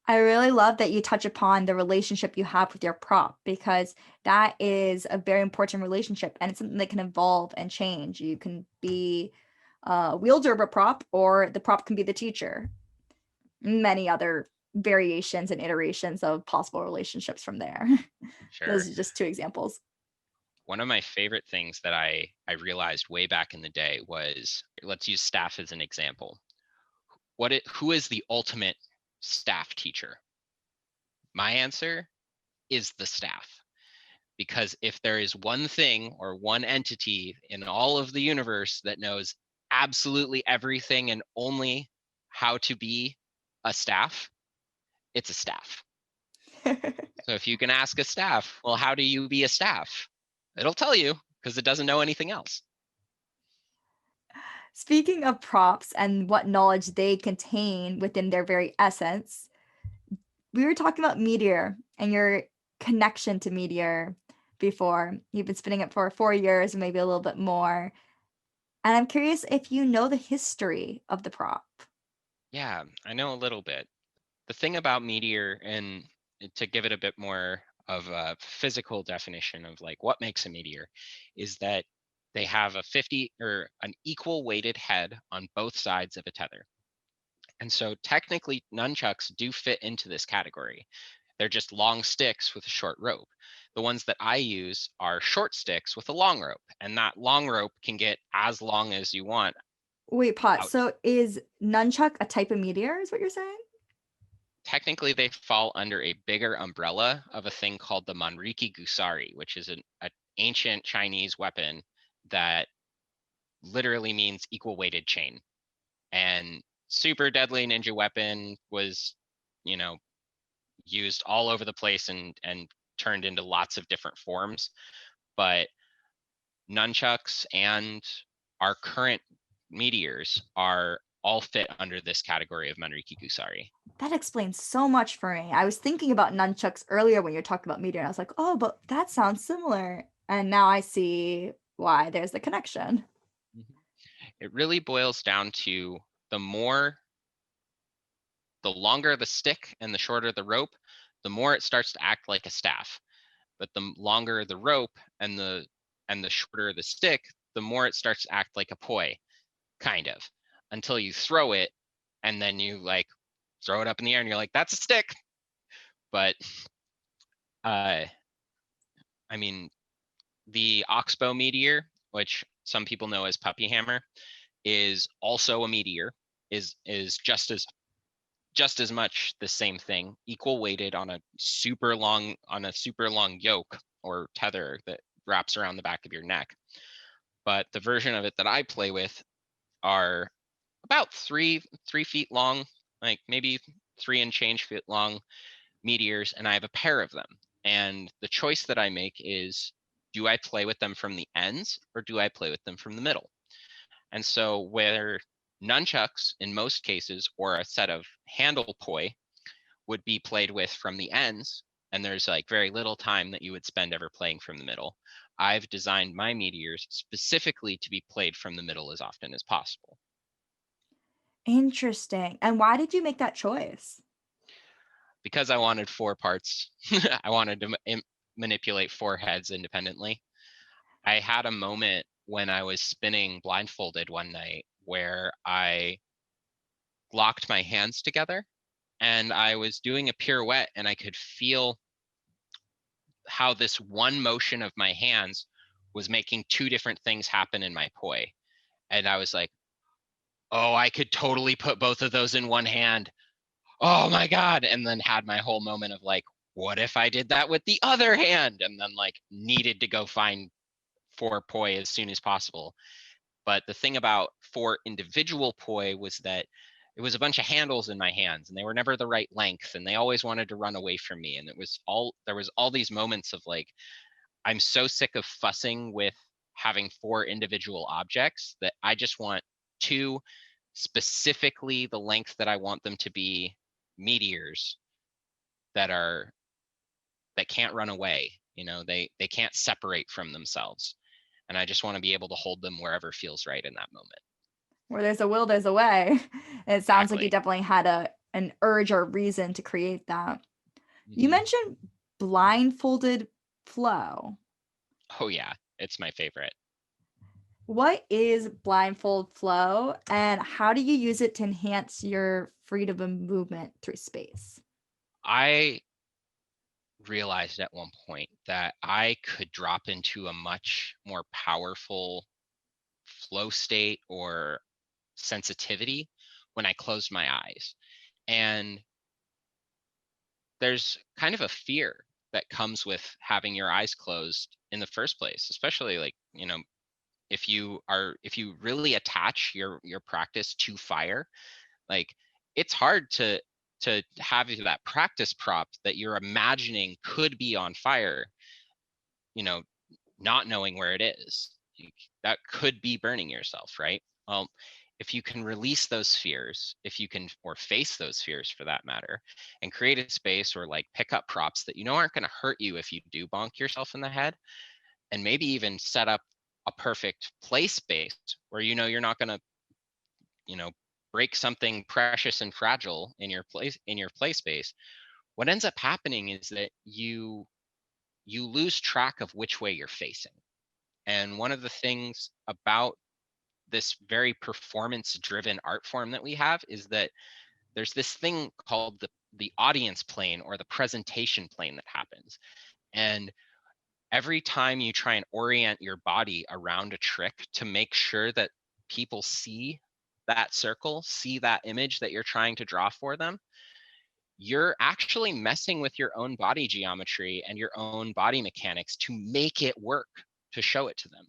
I really love that you touch upon the relationship you have with your prop because that is a very important relationship and it's something that can evolve and change. You can be a wielder of a prop, or the prop can be the teacher. Many other variations and iterations of possible relationships from there.
Sure.
Those are just two examples.
One of my favorite things that I realized way back in the day was, let's use staff as an example. Who is the ultimate staff teacher? My answer is the staff. Because if there is one thing or one entity in all of the universe that knows absolutely everything and only how to be a staff, it's a staff. So if you can ask a staff, well, how do you be a staff? It'll tell you, because it doesn't know anything else.
Speaking of props and what knowledge they contain within their very essence, we were talking about Meteor and your connection to Meteor before. You've been spinning it for 4 years, maybe a little bit more. And I'm curious if you know the history of the prop.
Yeah, I know a little bit. The thing about Meteor, and to give it a bit more of a physical definition of, like, what makes a meteor, is that they have a 50 or an equal weighted head on both sides of a tether. And so technically nunchucks do fit into this category. They're just long sticks with a short rope. The ones that I use are short sticks with a long rope, and that long rope can get as long as you want
Wait, pause.
out.
So is nunchuck a type of meteor, is what you're saying?
Technically, they fall under a bigger umbrella of a thing called the Manriki Gusari, which is an ancient Chinese weapon that literally means equal weighted chain. And super deadly ninja weapon was, you know, used all over the place and turned into lots of different forms. But nunchucks and our current meteors are all fit under this category of Manriki Gusari.
That explains so much for me. I was thinking about nunchucks earlier when you were talking about meteor, and I was like, oh, but that sounds similar. And now I see why there's the connection.
Mhm. It really boils down to the longer the stick and the shorter the rope, the more it starts to act like a staff. But the longer the rope and the shorter the stick, the more it starts to act like a poi, kind of, until you throw it, and then you like throw it up in the air and you're like, that's a stick. But I mean, the oxbow meteor, which some people know as puppy hammer, is also a meteor, is just as much the same thing, equal weighted on a super long yoke or tether that wraps around the back of your neck. But the version of it that I play with are about 3 feet long, like maybe 3 and change feet long meteors, and I have a pair of them. And the choice that I make is, do I play with them from the ends or do I play with them from the middle? And so where nunchucks in most cases, or a set of handle poi, would be played with from the ends, and there's like very little time that you would spend ever playing from the middle, I've designed my meteors specifically to be played from the middle as often as possible.
Interesting. And why did you make that choice?
Because I wanted 4 parts. I wanted to manipulate 4 heads independently. I had a moment when I was spinning blindfolded one night where I locked my hands together and I was doing a pirouette, and I could feel how this one motion of my hands was making 2 different things happen in my poi. And I was like, oh, I could totally put both of those in one hand. Oh my God. And then had my whole moment of like, what if I did that with the other hand? And then like needed to go find 4 poi as soon as possible. But the thing about 4 individual poi was that it was a bunch of handles in my hands and they were never the right length and they always wanted to run away from me. And there was all these moments of like, I'm so sick of fussing with having 4 individual objects that I just want 2 specifically the length that I want them to be meteors that can't run away. They can't separate from themselves. And I just want to be able to hold them wherever feels right in that moment.
Where there's a will, there's a way. It sounds like you
Exactly.
definitely had an urge or reason to create that. You
Hmm.
mentioned blindfolded flow.
Oh yeah, it's my favorite.
What is blindfold flow and how do you use it to enhance your freedom of movement through space?
I realized at one point that I could drop into a much more powerful flow state or sensitivity when I closed my eyes. And there's kind of a fear that comes with having your eyes closed in the first place, especially like, if you really attach your practice to fire, like it's hard to have that practice prop that you're imagining could be on fire, you know, not knowing where it is. That could be burning yourself, right? Well, if you can release those fears, if you can, or face those fears for that matter, and create a space or like pick up props that aren't going to hurt you if you do bonk yourself in the head, and maybe even set up a perfect play space where you're not going to, you know, break something precious and fragile in your play space. What ends up happening is that you lose track of which way you're facing. And one of the things about this very performance driven art form that we have is that there's this thing called the audience plane or the presentation plane that happens. And every time you try and orient your body around a trick to make sure that people see that circle, see that image that you're trying to draw for them, you're actually messing with your own body geometry and your own body mechanics to make it work, to show it to them.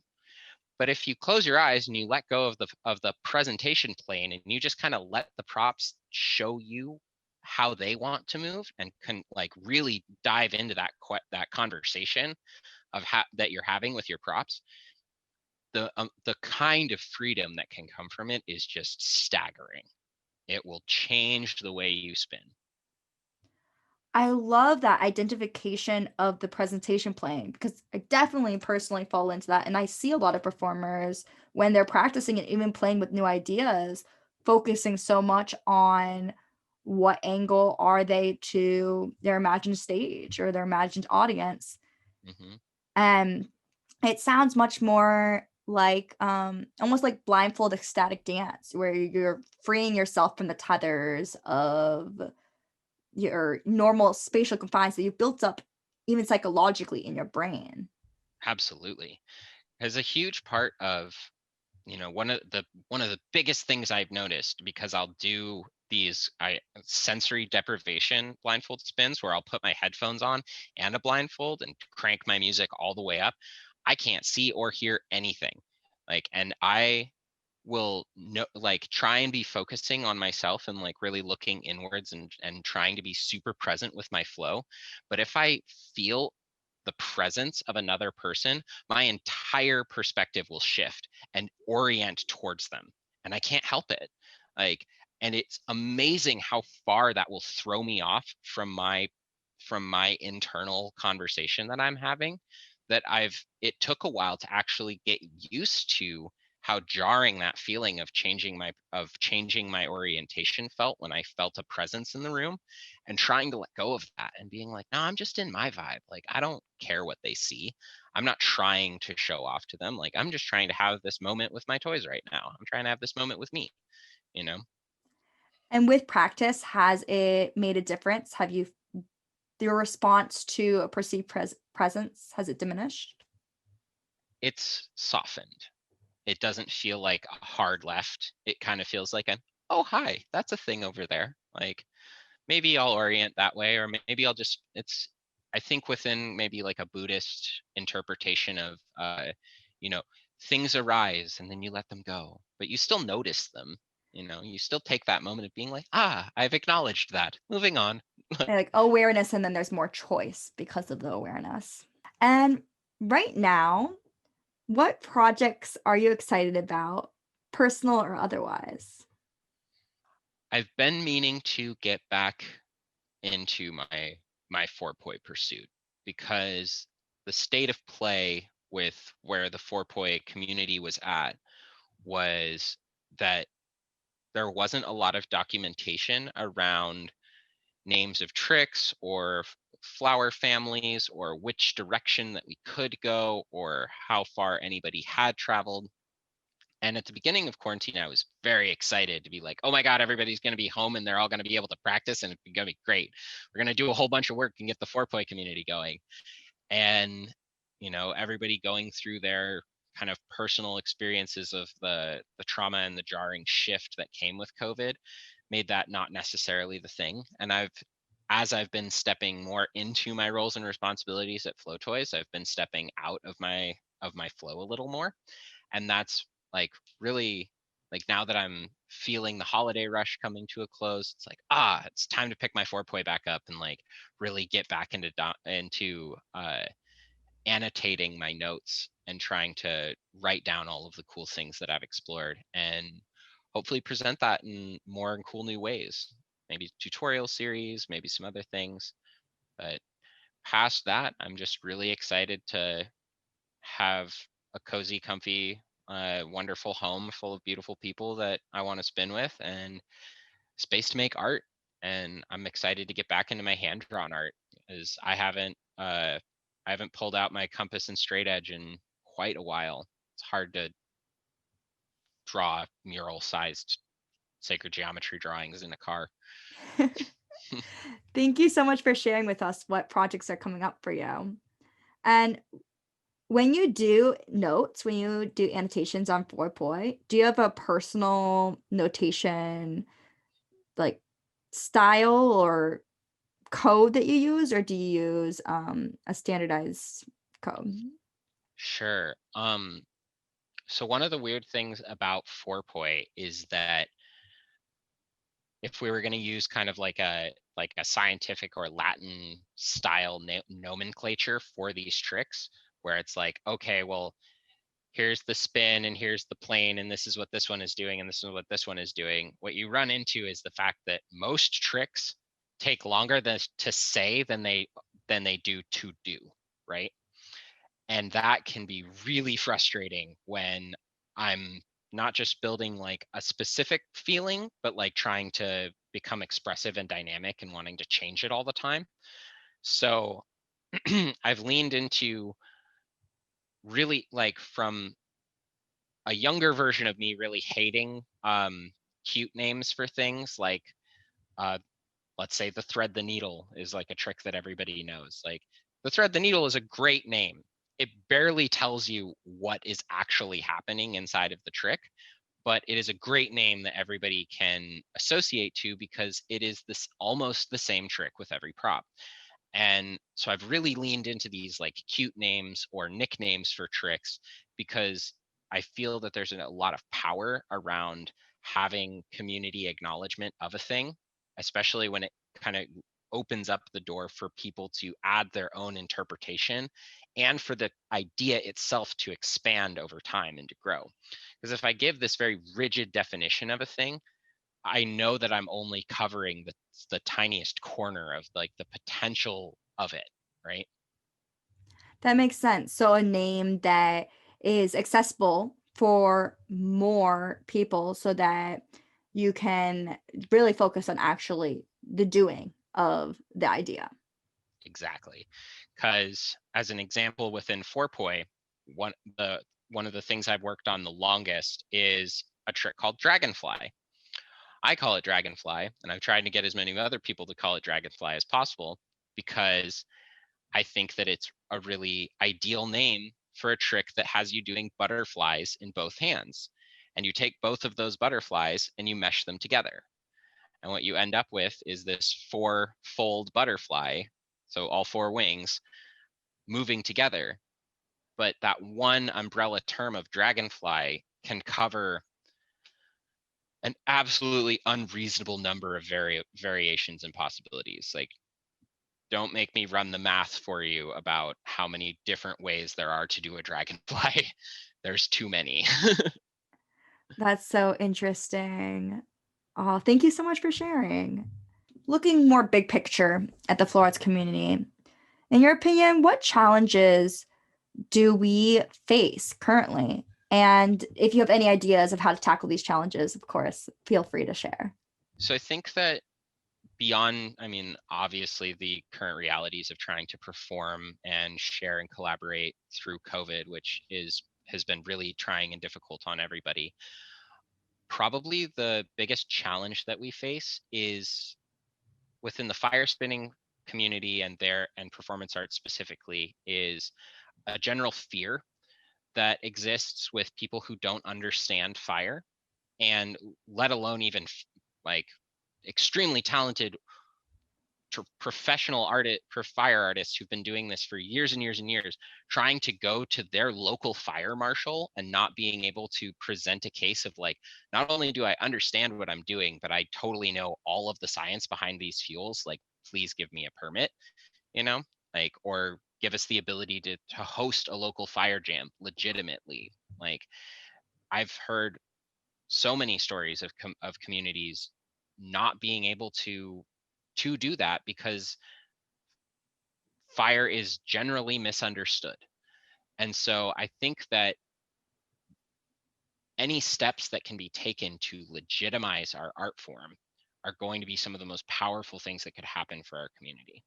But if you close your eyes and you let go of the presentation plane and you just kind of let the props show you how they want to move and can like really dive into that conversation that you're having with your props, the kind of freedom that can come from it is just staggering. It will change the way you spin.
I love that identification of the presentation playing because I definitely personally fall into that. And I see a lot of performers when they're practicing and even playing with new ideas, focusing so much on what angle are they to their imagined stage or their imagined audience.
Hmm.
And it sounds much more like almost like blindfold ecstatic dance where you're freeing yourself from the tethers of your normal spatial confines that you've built up even psychologically in your brain.
Absolutely. As a huge part of, one of the biggest things I've noticed, because I'll do these sensory deprivation blindfold spins where I'll put my headphones on and a blindfold and crank my music all the way up. I can't see or hear anything. And I will try and be focusing on myself and really looking inwards and trying to be super present with my flow. But if I feel the presence of another person, my entire perspective will shift and orient towards them, and I can't help it. like and it's amazing how far that will throw me off from my internal conversation that I'm having, that it took a while to actually get used to how jarring that feeling of changing my orientation felt when I felt a presence in the room, and trying to let go of that and being like, no, I'm just in my vibe. I don't care what they see. I'm not trying to show off to them. I'm just trying to have this moment with my toys right now. I'm trying to have this moment with me, you know?
And with practice, has it made a difference? Have you your response to a perceived presence, has it diminished?
It's softened. It doesn't feel like a hard left. It kind of feels like oh, hi, that's a thing over there. Maybe I'll orient that way, or maybe I'll just, I think within maybe like a Buddhist interpretation of, you know, things arise and then you let them go, but you still notice them. You still take that moment of being like, I've acknowledged that. Moving on.
Yeah, like awareness, and then there's more choice because of the awareness. And right now, what projects are you excited about, personal or otherwise?
I've been meaning to get back into my four-point pursuit, because the state of play with where the four-point community was at was that there wasn't a lot of documentation around names of tricks or flower families, or which direction that we could go, or how far anybody had traveled. And at the beginning of quarantine, I was very excited to be like, oh my God, everybody's going to be home and they're all going to be able to practice, and it's going to be great. We're going to do a whole bunch of work and get the four-point community going. And, everybody going through their kind of personal experiences of the trauma and the jarring shift that came with COVID made that not necessarily the thing. And as I've been stepping more into my roles and responsibilities at Flowtoys, I've been stepping out of my flow a little more. And that's really, now that I'm feeling the holiday rush coming to a close, it's it's time to pick my four-point back up and really get back into annotating my notes and trying to write down all of the cool things that I've explored, and hopefully present that in more and cool new ways. Maybe tutorial series, maybe some other things. But past that, I'm just really excited to have a cozy, comfy, wonderful home full of beautiful people that I want to spin with, and space to make art. And I'm excited to get back into my hand drawn art, as I haven't pulled out my compass and straight edge in quite a while. It's hard to draw mural sized sacred geometry drawings in a car.
Thank you so much for sharing with us what projects are coming up for you. And when you do notes, when you do annotations on 4-Poi, do you have a personal notation like style or code that you use, or do you use a standardized code?
Sure. So one of the weird things about four-point is that if we were going to use kind of like a scientific or Latin style nomenclature for these tricks, where it's like, okay, well, here's the spin and here's the plane, and this is what this one is doing and this is what this one is doing. What you run into is the fact that most tricks take longer to say than they do to do, right? And that can be really frustrating when I'm not just building like a specific feeling, but like trying to become expressive and dynamic and wanting to change it all the time. So I've leaned into really, like, from a younger version of me really hating cute names for things like, uh, let's say the thread the needle is like a trick that everybody knows. Like, the thread the needle is a great name. It barely tells you what is actually happening inside of the trick, but it is a great name that everybody can associate to because it is this almost the same trick with every prop. And so I've really leaned into these like cute names or nicknames for tricks because I feel that there's a lot of power around having community acknowledgement of a thing, especially when it kind of opens up the door for people to add their own interpretation and for the idea itself to expand over time and to grow. Because if I give this very rigid definition of a thing, I know that I'm only covering the tiniest corner of like the potential of it, right?
That makes sense. So a name that is accessible for more people so that you can really focus on actually the doing of the idea.
Exactly. Because as an example within 4poi, one the one of the things I've worked on the longest is a trick called Dragonfly. I call it Dragonfly, and I've tried to get as many other people to call it Dragonfly as possible because I think that it's a really ideal name for a trick that has you doing butterflies in both hands. And you take both of those butterflies and you mesh them together. And what you end up with is this 4-fold butterfly, so all 4 wings moving together. But that one umbrella term of dragonfly can cover an absolutely unreasonable number of variations and possibilities. Like, don't make me run the math for you about how many different ways there are to do a dragonfly. There's too many.
That's so interesting. Oh, thank you so much for sharing. Looking more big picture at the Florence community, in your opinion, what challenges do we face currently? And if you have any ideas of how to tackle these challenges, of course, feel free to share.
So I think that beyond, I mean, obviously the current realities of trying to perform and share and collaborate through COVID, which has been really trying and difficult on everybody. Probably the biggest challenge that we face is within the fire spinning community and performance art specifically is a general fear that exists with people who don't understand fire, and let alone even like extremely talented professional fire artists who've been doing this for years and years and years, trying to go to their local fire marshal and not being able to present a case of like, not only do I understand what I'm doing, but I totally know all of the science behind these fuels. Like, please give me a permit, you know, like, or give us the ability to host a local fire jam legitimately. Like, I've heard so many stories of communities not being able to do that because fire is generally misunderstood. And so I think that any steps that can be taken to legitimize our art form are going to be some of the most powerful things that could happen for our community.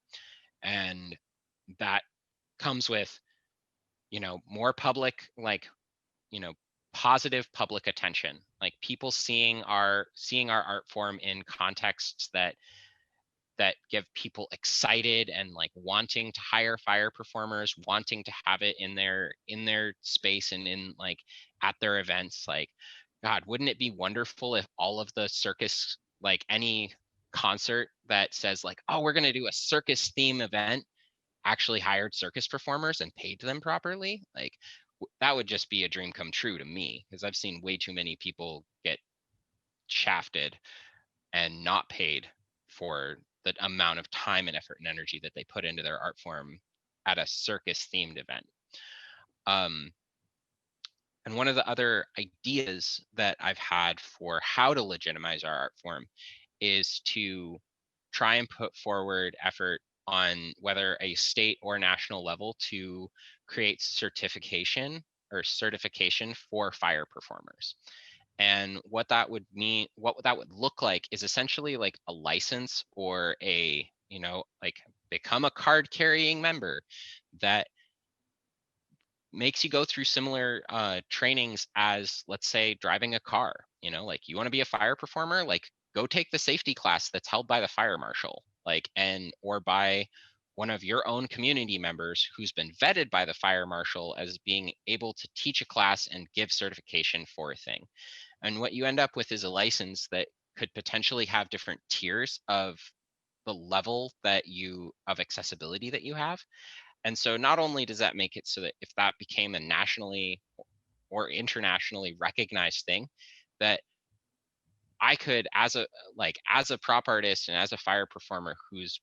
And that comes with, more public, like, you know, positive public attention, like people seeing our art form in contexts that give people excited and like wanting to hire fire performers, wanting to have it in their space and in like at their events. Like, God, wouldn't it be wonderful if all of the circus, like any concert that says like, oh, we're going to do a circus theme event, actually hired circus performers and paid them properly? Like, that would just be a dream come true to me, because I've seen way too many people get shafted and not paid for the amount of time and effort and energy that they put into their art form at a circus themed event. Um, and one of the other ideas that I've had for how to legitimize our art form is to try and put forward effort on whether a state or national level to create certification for fire performers. And what that would mean, what that would look like, is essentially like a license, or a, like, become a card carrying member that makes you go through similar trainings as, let's say, driving a car. Like, you want to be a fire performer, like, go take the safety class that's held by the fire marshal, like, and or by one of your own community members who's been vetted by the fire marshal as being able to teach a class and give certification for a thing. And what you end up with is a license that could potentially have different tiers of the level of accessibility that you have. And so not only does that make it so that if that became a nationally or internationally recognized thing, that I could, as a prop artist and as a fire performer who's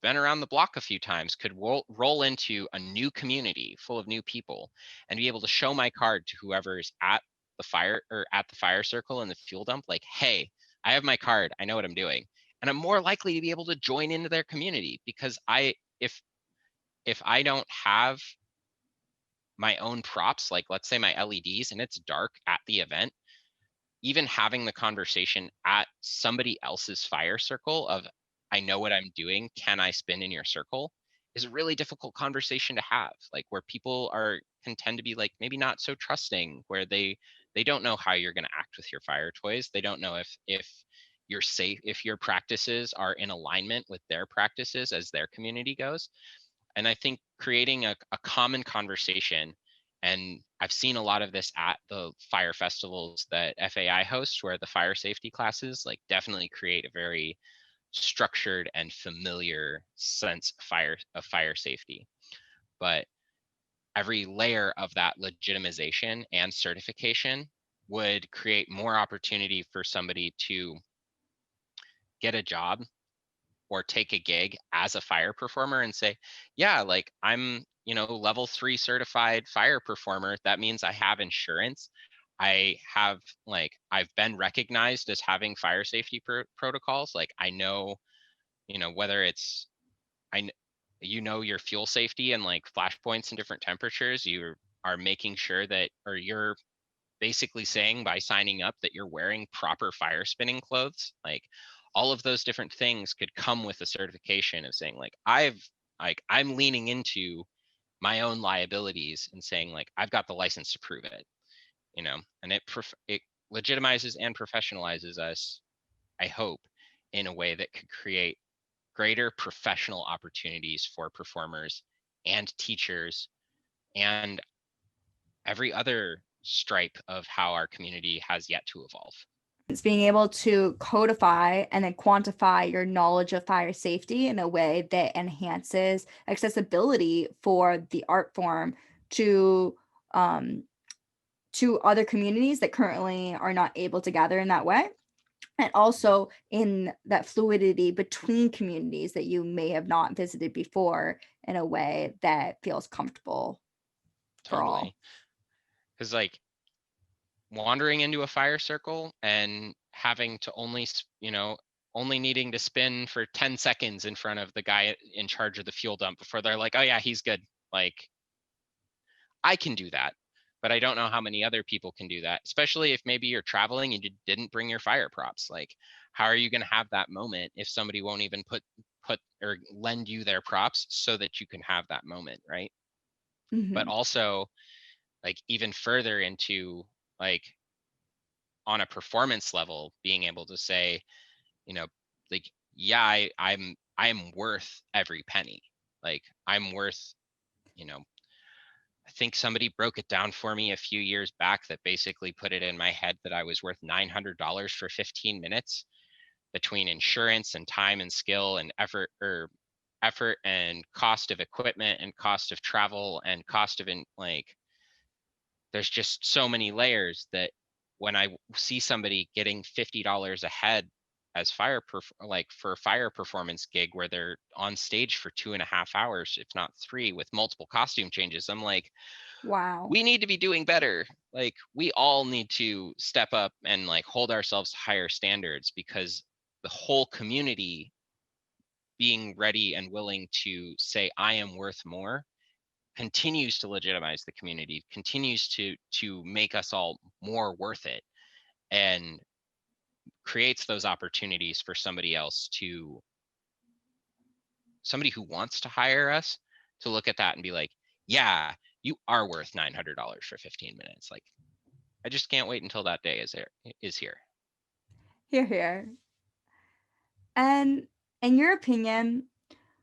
been around the block a few times, could roll into a new community full of new people and be able to show my card to whoever's at the fire circle in the fuel dump, like, hey, I have my card, I know what I'm doing. And I'm more likely to be able to join into their community, because if I don't have my own props, like, let's say, my LEDs, and it's dark at the event, even having the conversation at somebody else's fire circle of, I know what I'm doing, can I spin in your circle, is a really difficult conversation to have, like, where people can tend to be, like, maybe not so trusting, where they don't know how you're going to act with your fire toys. They don't know if you're safe, if your practices are in alignment with their practices as their community goes. And I think creating a common conversation, and I've seen a lot of this at the fire festivals that FAI hosts, where the fire safety classes, like, definitely create a very structured and familiar sense of fire safety. But every layer of that legitimization and certification would create more opportunity for somebody to get a job or take a gig as a fire performer and say, yeah, like, I'm, level 3 certified fire performer. That means I have insurance. I've been recognized as having fire safety protocols. Like, I know, whether it's, your fuel safety and, like, flashpoints and different temperatures, you are making sure that, or you're basically saying by signing up that you're wearing proper fire spinning clothes. Like, all of those different things could come with a certification of saying, like, I'm leaning into my own liabilities and saying, like, I've got the license to prove it, and it legitimizes and professionalizes us, I hope, in a way that could create greater professional opportunities for performers and teachers and every other stripe of how our community has yet to evolve.
It's being able to codify and then quantify your knowledge of fire safety in a way that enhances accessibility for the art form to um, other communities that currently are not able to gather in that way. And also in that fluidity between communities that you may have not visited before in a way that feels comfortable for all.
Totally. Because, like, wandering into a fire circle and having to only needing to spin for 10 seconds in front of the guy in charge of the fuel dump before they're like, oh yeah, he's good. Like, I can do that, but I don't know how many other people can do that, especially if maybe you're traveling and you didn't bring your fire props. Like, how are you going to have that moment if somebody won't even put or lend you their props so that you can have that moment, right? But
Mhm.
also, like, even further into, like, on a performance level, being able to say, you know, like, yeah, I'm worth every penny. Like, I'm worth, you know, I think somebody broke it down for me a few years back that basically put it in my head that I was worth $900 for 15 minutes between insurance and time and skill and effort and cost of equipment and cost of travel and cost of there's just so many layers that when I see somebody getting $50 a head as for a fire performance gig where they're on stage for 2.5 hours, if not 3, with multiple costume changes, I'm like,
Wow.
we need to be doing better. Like, we all need to step up and, like, hold ourselves to higher standards, because the whole community being ready and willing to say, I am worth more, continues to legitimize the community, continues to make us all more worth it, and creates those opportunities for somebody else to, somebody who wants to hire us, to look at that and be like, yeah, you are worth $900 for 15 minutes. Like, I just can't wait until that day is here.
Here, here. And in your opinion,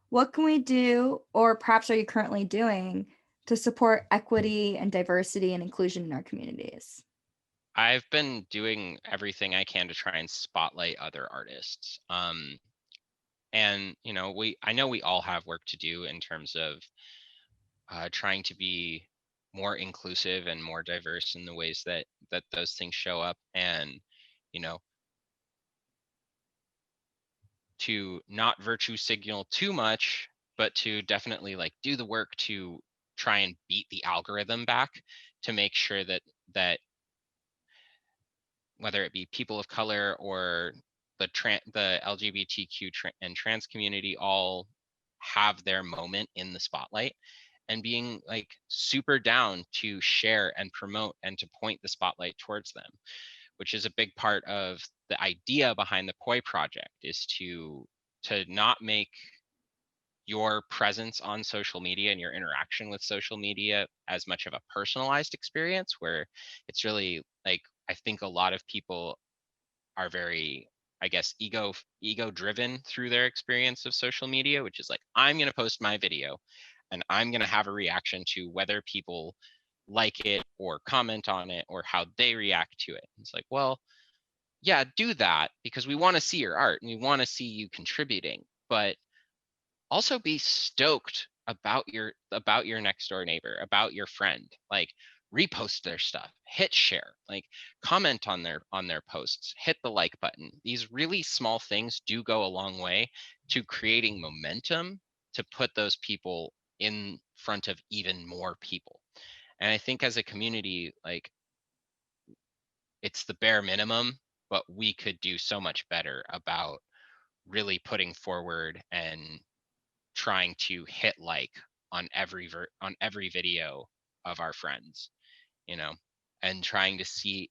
what can we do, or perhaps are you currently doing, to support equity and diversity and inclusion in our communities?
I've been doing everything I can to try and spotlight other artists. And I know we all have work to do in terms of trying to be more inclusive and more diverse in the ways that those things show up, and you know to not virtue signal too much, but to definitely like do the work to try and beat the algorithm back, to make sure that whether it be people of color or the LGBTQ and trans community all have their moment in the spotlight, and being like super down to share and promote and to point the spotlight towards them, which is a big part of the idea behind the Poi project, is to not make your presence on social media and your interaction with social media as much of a personalized experience, where it's really like, I think a lot of people are very, I guess, ego driven through their experience of social media, which is like, I'm going to post my video and I'm going to have a reaction to whether people like it or comment on it or how they react to it. It's like, well, yeah, do that, because we want to see your art and we want to see you contributing, but also be stoked about your next door neighbor, about your friend. Like, repost their stuff, hit share, like comment on their posts, hit the like button. These really small things do go a long way to creating momentum to put those people in front of even more people. And I think as a community, like, it's the bare minimum, but we could do so much better about really putting forward and trying to hit like on on every video of our friends, you know, and trying to see,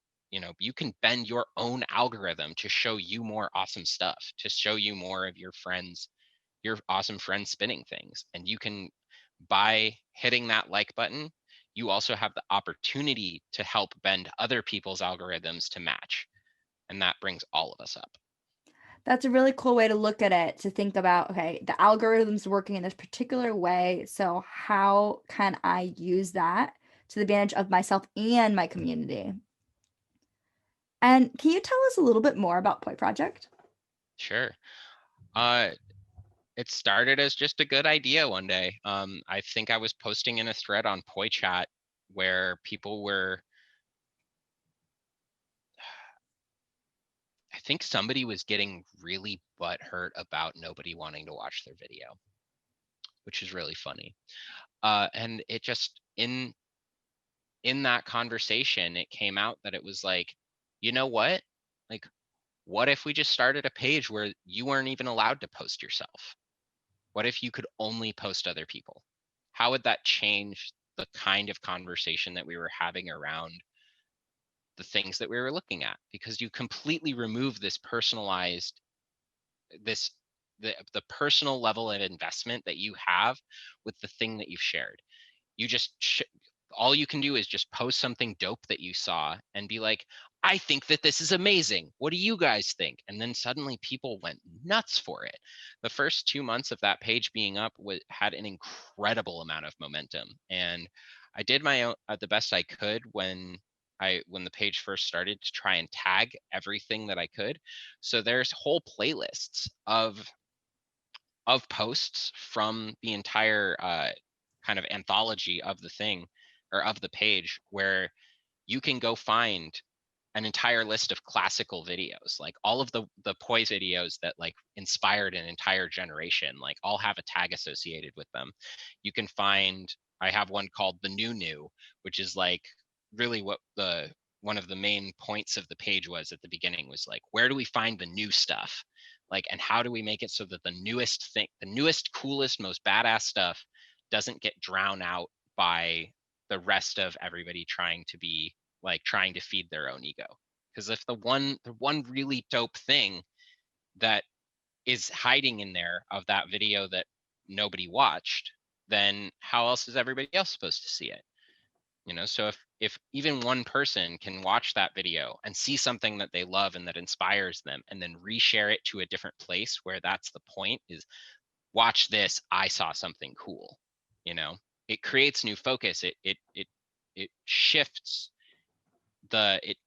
you can bend your own algorithm to show you more awesome stuff, to show you more of your awesome friends spinning things. And you can, by hitting that like button, you also have the opportunity to help bend other people's algorithms to match. And that brings all of us up.
That's a really cool way to look at it, to think about, okay, the algorithm's working in this particular way, so how can I use that to the advantage of myself and my community? And can you tell us a little bit more about Poi Project?
Sure. uh It started as just a good idea one day. I think I was posting in a thread on Poi Chat where people were, I think somebody was getting really butthurt about nobody wanting to watch their video, which is really funny. And it just, in that conversation, it came out that it was like, you know what? Like, what if we just started a page where you weren't even allowed to post yourself? What if you could only post other people? How would that change the kind of conversation that we were having around the things that we were looking at? Because you completely remove this personalized, this the personal level of investment that you have with the thing that you've shared. You just all you can do is just post something dope that you saw and be like, I think that this is amazing, what do you guys think? And then suddenly people went nuts for it. The first 2 months of that page being up had an incredible amount of momentum, and I did my own, the best I could when the page first started, to try and tag everything that I could. So there's whole playlists of posts from the entire kind of anthology of the thing, or of the page, where you can go find an entire list of classical videos, like all of the Poi videos that like inspired an entire generation, like all have a tag associated with them. You can find, I have one called the new, which is like really one of the main points of the page was at the beginning was like, where do we find the new stuff? Like, and how do we make it so that the newest thing, the newest, coolest, most badass stuff doesn't get drowned out by the rest of everybody trying to be like trying to feed their own ego? Because if the one really dope thing that is hiding in there of that video that nobody watched, then how else is everybody else supposed to see it? You know, so if even one person can watch that video and see something that they love and that inspires them, and then reshare it to a different place where that's the point is, watch this, I saw something cool. You know, it creates new focus. It shifts it,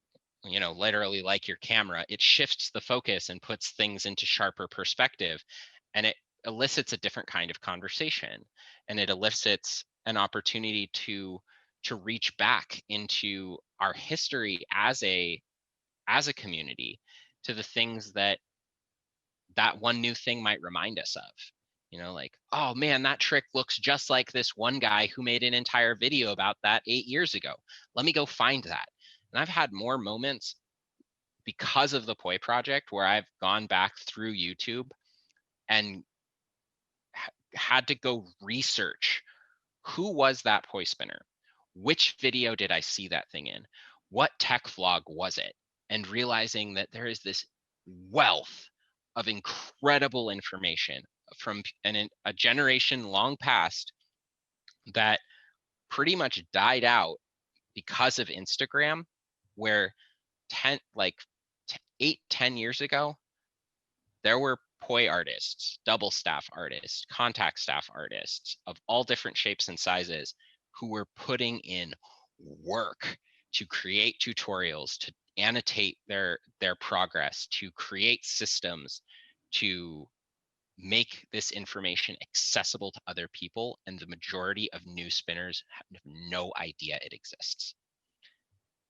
you know, literally like your camera, it shifts the focus and puts things into sharper perspective, and it elicits a different kind of conversation, and it elicits an opportunity to reach back into our history as a community, to the things that one new thing might remind us of. You know, like, oh man, that trick looks just like this one guy who made an entire video about that 8 years ago. Let me go find that. And I've had more moments because of the Poi project where I've gone back through YouTube and had to go research, who was that Poi spinner? Which video did I see that thing in? What tech vlog was it? And realizing that there is this wealth of incredible information from a generation long past that pretty much died out because of Instagram, where 10 like 8-10 years ago, there were Poi artists, double staff artists, contact staff artists of all different shapes and sizes who were putting in work to create tutorials, to annotate their progress, to create systems, to make this information accessible to other people, and the majority of new spinners have no idea it exists.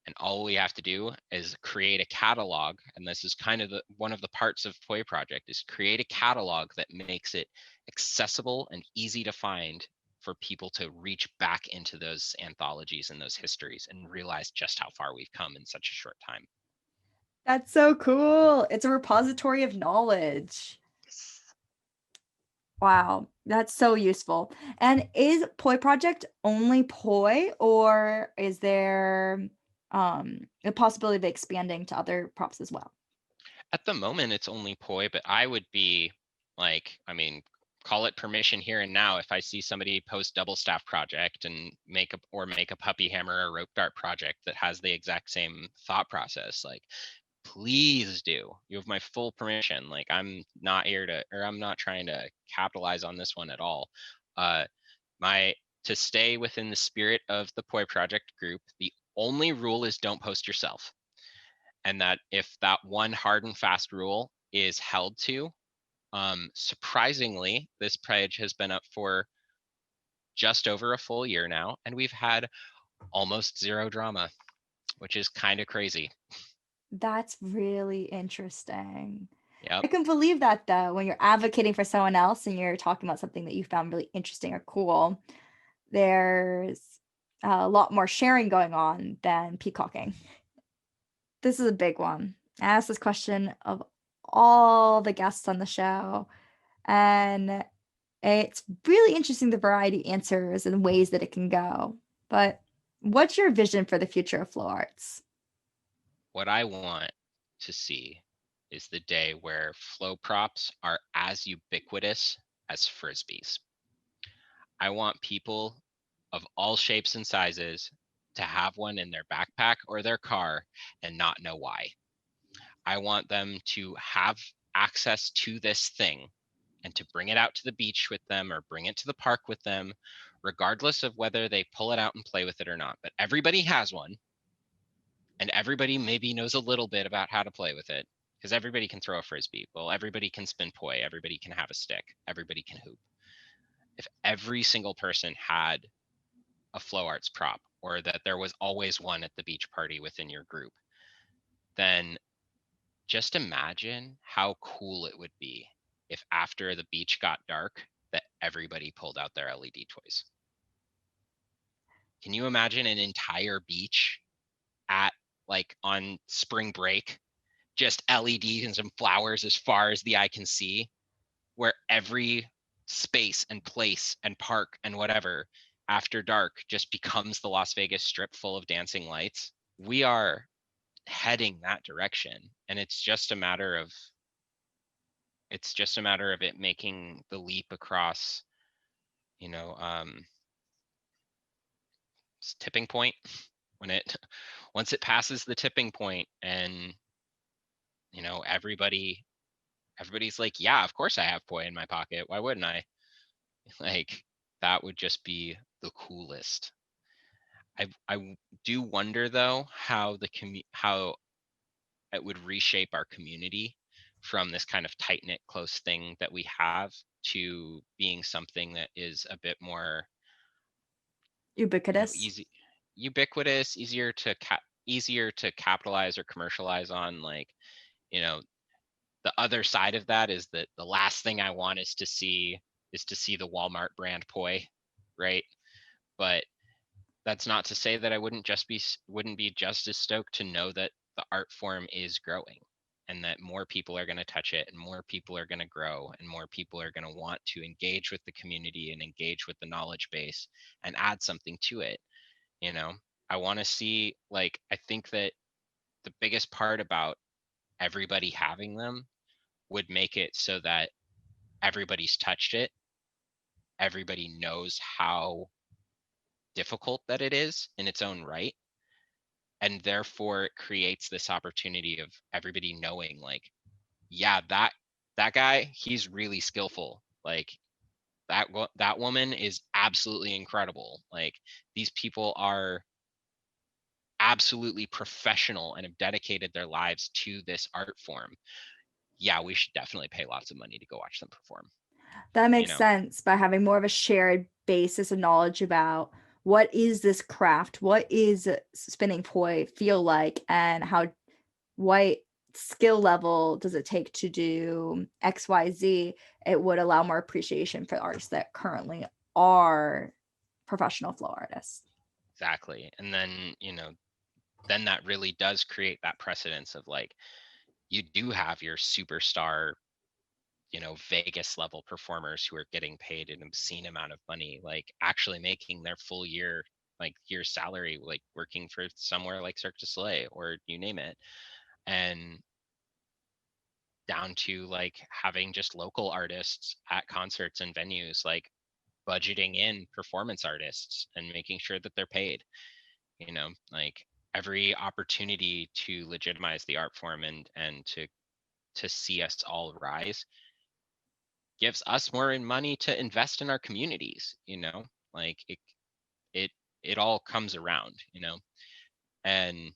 And all we have to do is create a catalog, and this is kind of one of the parts of Poi project, is create a catalog that makes it accessible and easy to find for people to reach back into those anthologies and those histories and realize just how far we've come in such a short time.
That's so cool. It's a repository of knowledge. Wow, that's so useful. And is Poi Project only Poi, or is there a possibility of expanding to other props as well?
At the moment, it's only Poi, but I would be like, I mean, call it permission here and now. If I see somebody post double staff project and make a puppy hammer or rope dart project that has the exact same thought process, like, please do. You have my full permission. Like, I'm not trying to capitalize on this one at all. To stay within the spirit of the Poi project group, the only rule is don't post yourself. And that if that one hard and fast rule is held to, surprisingly, this page has been up for just over a full year now, and we've had almost zero drama, which is kind of crazy.
That's really interesting.
Yep.
I can believe that though, when you're advocating for someone else and you're talking about something that you found really interesting or cool, there's a lot more sharing going on than peacocking. This is a big one. I asked this question of all the guests on the show, and it's really interesting the variety answers and ways that it can go. But what's your vision for the future of flow arts?
What I want to see is the day where flow props are as ubiquitous as frisbees. I want people of all shapes and sizes to have one in their backpack or their car and not know why. I want them to have access to this thing and to bring it out to the beach with them or bring it to the park with them, regardless of whether they pull it out and play with it or not. But everybody has one, and everybody maybe knows a little bit about how to play with it, because everybody can throw a frisbee. Well, everybody can spin Poi, everybody can have a stick, everybody can hoop. If every single person had a flow arts prop, or that there was always one at the beach party within your group, then just imagine how cool it would be if after the beach got dark that everybody pulled out their LED toys. Can you imagine an entire beach at like on spring break, just LEDs and some flowers as far as the eye can see, where every space and place and park and whatever after dark just becomes the Las Vegas Strip full of dancing lights. We are heading that direction, and it's just a matter of it making the leap across, you know, tipping point. When it once it passes the tipping point, and you know, everybody's like, yeah, of course I have poi in my pocket, why wouldn't I? Like, that would just be the coolest. I do wonder though how how it would reshape our community from this kind of tight knit close thing that we have to being something that is a bit more, you know,
Ubiquitous.
ubiquitous, easier to capitalize or commercialize on. Like, you know, the other side of that is that the last thing I want is to see the Walmart brand poi, right? But that's not to say that I wouldn't be just as stoked to know that the art form is growing, and that more people are going to touch it, and more people are going to grow, and more people are going to want to engage with the community and engage with the knowledge base and add something to it. You know, I want to see, like, I think that the biggest part about everybody having them would make it so that everybody's touched it, everybody knows how difficult that it is in its own right, and therefore it creates this opportunity of everybody knowing, like, yeah, that guy, he's really skillful. Like, that woman is absolutely incredible. Like, these people are absolutely professional and have dedicated their lives to this art form. Yeah, we should definitely pay lots of money to go watch them perform,
That
you
makes
know.
sense, by having more of a shared basis of knowledge about what is this craft, what is spinning poi feel like, and how, what skill level does it take to do XYZ. It would allow more appreciation for artists that currently are professional flow artists.
Exactly. And then, you know, then that really does create that precedence of, like, you do have your superstar, you know, Vegas level performers who are getting paid an obscene amount of money, like actually making their full year, like year salary, like working for somewhere like Cirque du Soleil or you name it. And down to like having just local artists at concerts and venues, like budgeting in performance artists and making sure that they're paid, you know, like every opportunity to legitimize the art form and to see us all rise gives us more money to invest in our communities, you know. Like, it it all comes around, you know. And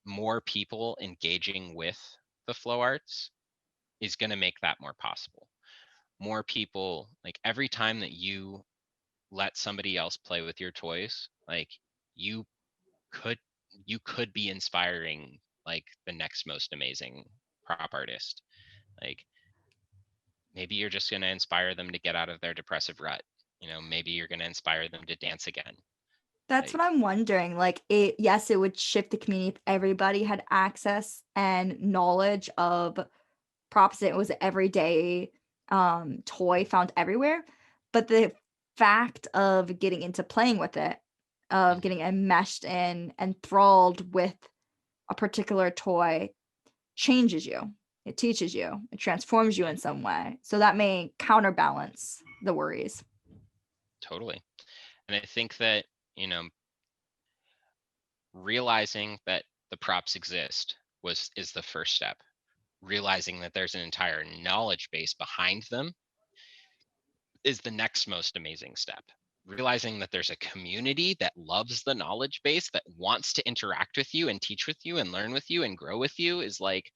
more people engaging with the flow arts is going to make that more possible. More people, like, every time that you let somebody else play with your toys, like, you could you could be inspiring like the next most amazing prop artist. Like, maybe you're just going to inspire them to get out of their depressive rut, you know. Maybe you're going to inspire them to dance again.
That's what
Like,
I'm wondering. Like, it, yes, it would shift the community if everybody had access and knowledge of props. It was an everyday toy found everywhere. But the fact of getting into playing with it, of getting enmeshed in, enthralled with a particular toy, changes you. It teaches you. It transforms you in some way. So that may counterbalance the worries.
totally. And I think that, you know, realizing that the props exist is the first step. Realizing that there's an entire knowledge base behind them is the next most amazing step. Realizing that there's a community that loves the knowledge base, that wants to interact with you and teach with you and learn with you and grow with you, is like,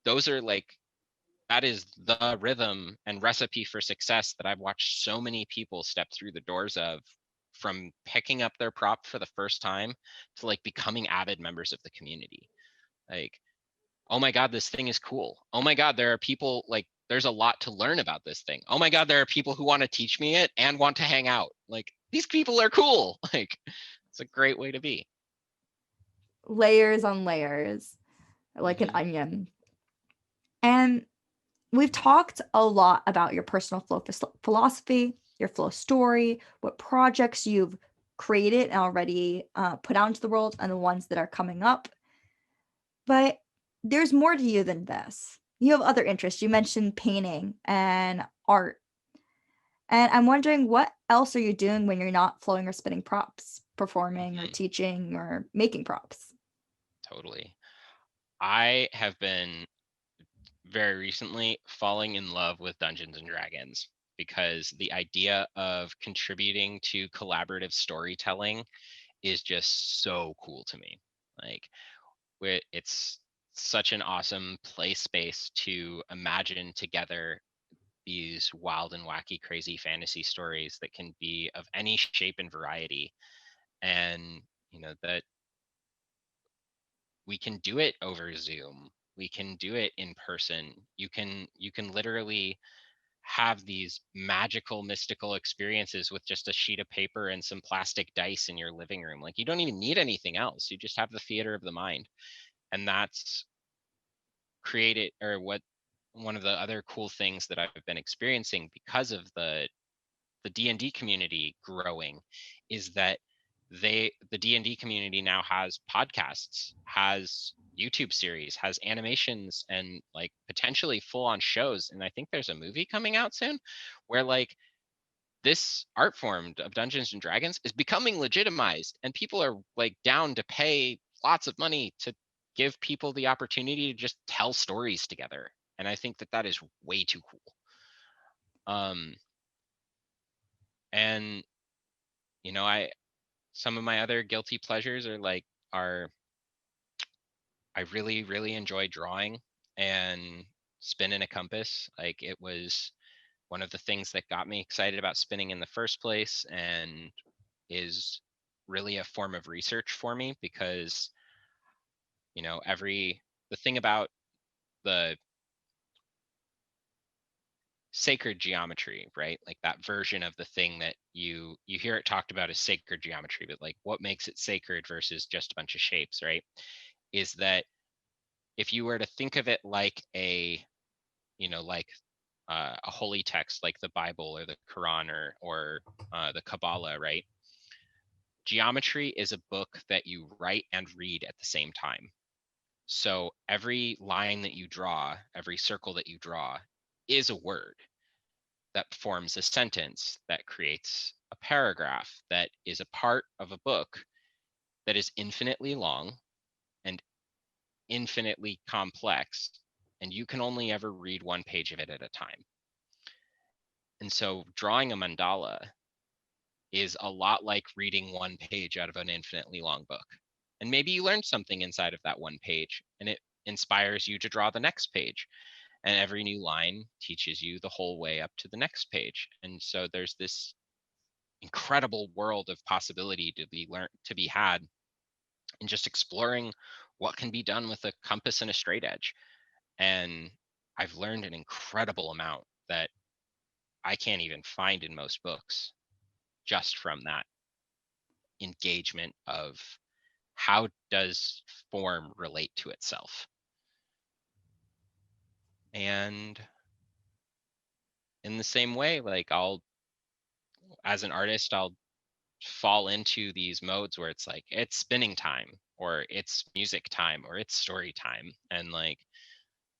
those are like, that is the rhythm and recipe for success that I've watched so many people step through the doors of, from picking up their prop for the first time to like becoming avid members of the community. Like, oh my God, this thing is cool. Oh my God, there are people, like, there's a lot to learn about this thing. Oh my God, there are people who want to teach me it and want to hang out. Like, these people are cool. Like, it's a great way to be.
layers on layers, like an
Mhm.
onion. And we've talked a lot about your personal flow philosophy, your flow story, what projects you've created and already put out into the world, and the ones that are coming up. But there's more to you than this. You have other interests. You mentioned painting and art. And I'm wondering, what else are you doing when you're not flowing or spinning props, performing or
Mhm.
teaching or making props?
Totally. I have been very recently falling in love with Dungeons and Dragons because the idea of contributing to collaborative storytelling is just so cool to me. Like, it's such an awesome play space to imagine together these wild and wacky, crazy fantasy stories that can be of any shape and variety. And, that we can do it over Zoom. We can do it in person. You can literally have these magical mystical experiences with just a sheet of paper and some plastic dice in your living room. Like, you don't even need anything else. You just have the theater of the mind. And that's created, or what one of the other cool things that I've been experiencing because of the D&D community growing is that the D&D community now has podcasts, has YouTube series, has animations, and like potentially full on shows. And I think there's a movie coming out soon where like this art form of Dungeons and Dragons is becoming legitimized, and people are like down to pay lots of money to give people the opportunity to just tell stories together. And I think that that is way too cool. Um, and I some of my other guilty pleasures are I really, really enjoy drawing and spinning a compass. Like, it was one of the things that got me excited about spinning in the first place, and is really a form of research for me because, the thing about the sacred geometry, right? Like, that version of the thing that you hear it talked about as sacred geometry, but like what makes it sacred versus just a bunch of shapes, right? Is that if you were to think of it like like a holy text like the Bible or the Quran or the Kabbalah, right? Geometry is a book that you write and read at the same time. So every line that you draw, every circle that you draw is a word that forms a sentence that creates a paragraph that is a part of a book that is infinitely long and infinitely complex, and you can only ever read one page of it at a time. And so drawing a mandala is a lot like reading one page out of an infinitely long book. And maybe you learned something inside of that one page, and it inspires you to draw the next page. And every new line teaches you the whole way up to the next page. And so there's this incredible world of possibility to be had in just exploring what can be done with a compass and a straight edge. And I've learned an incredible amount that I can't even find in most books, just from that engagement of how does form relate to itself. And in the same way, like, as an artist, I'll fall into these modes where it's like it's spinning time, or it's music time, or it's story time. And like,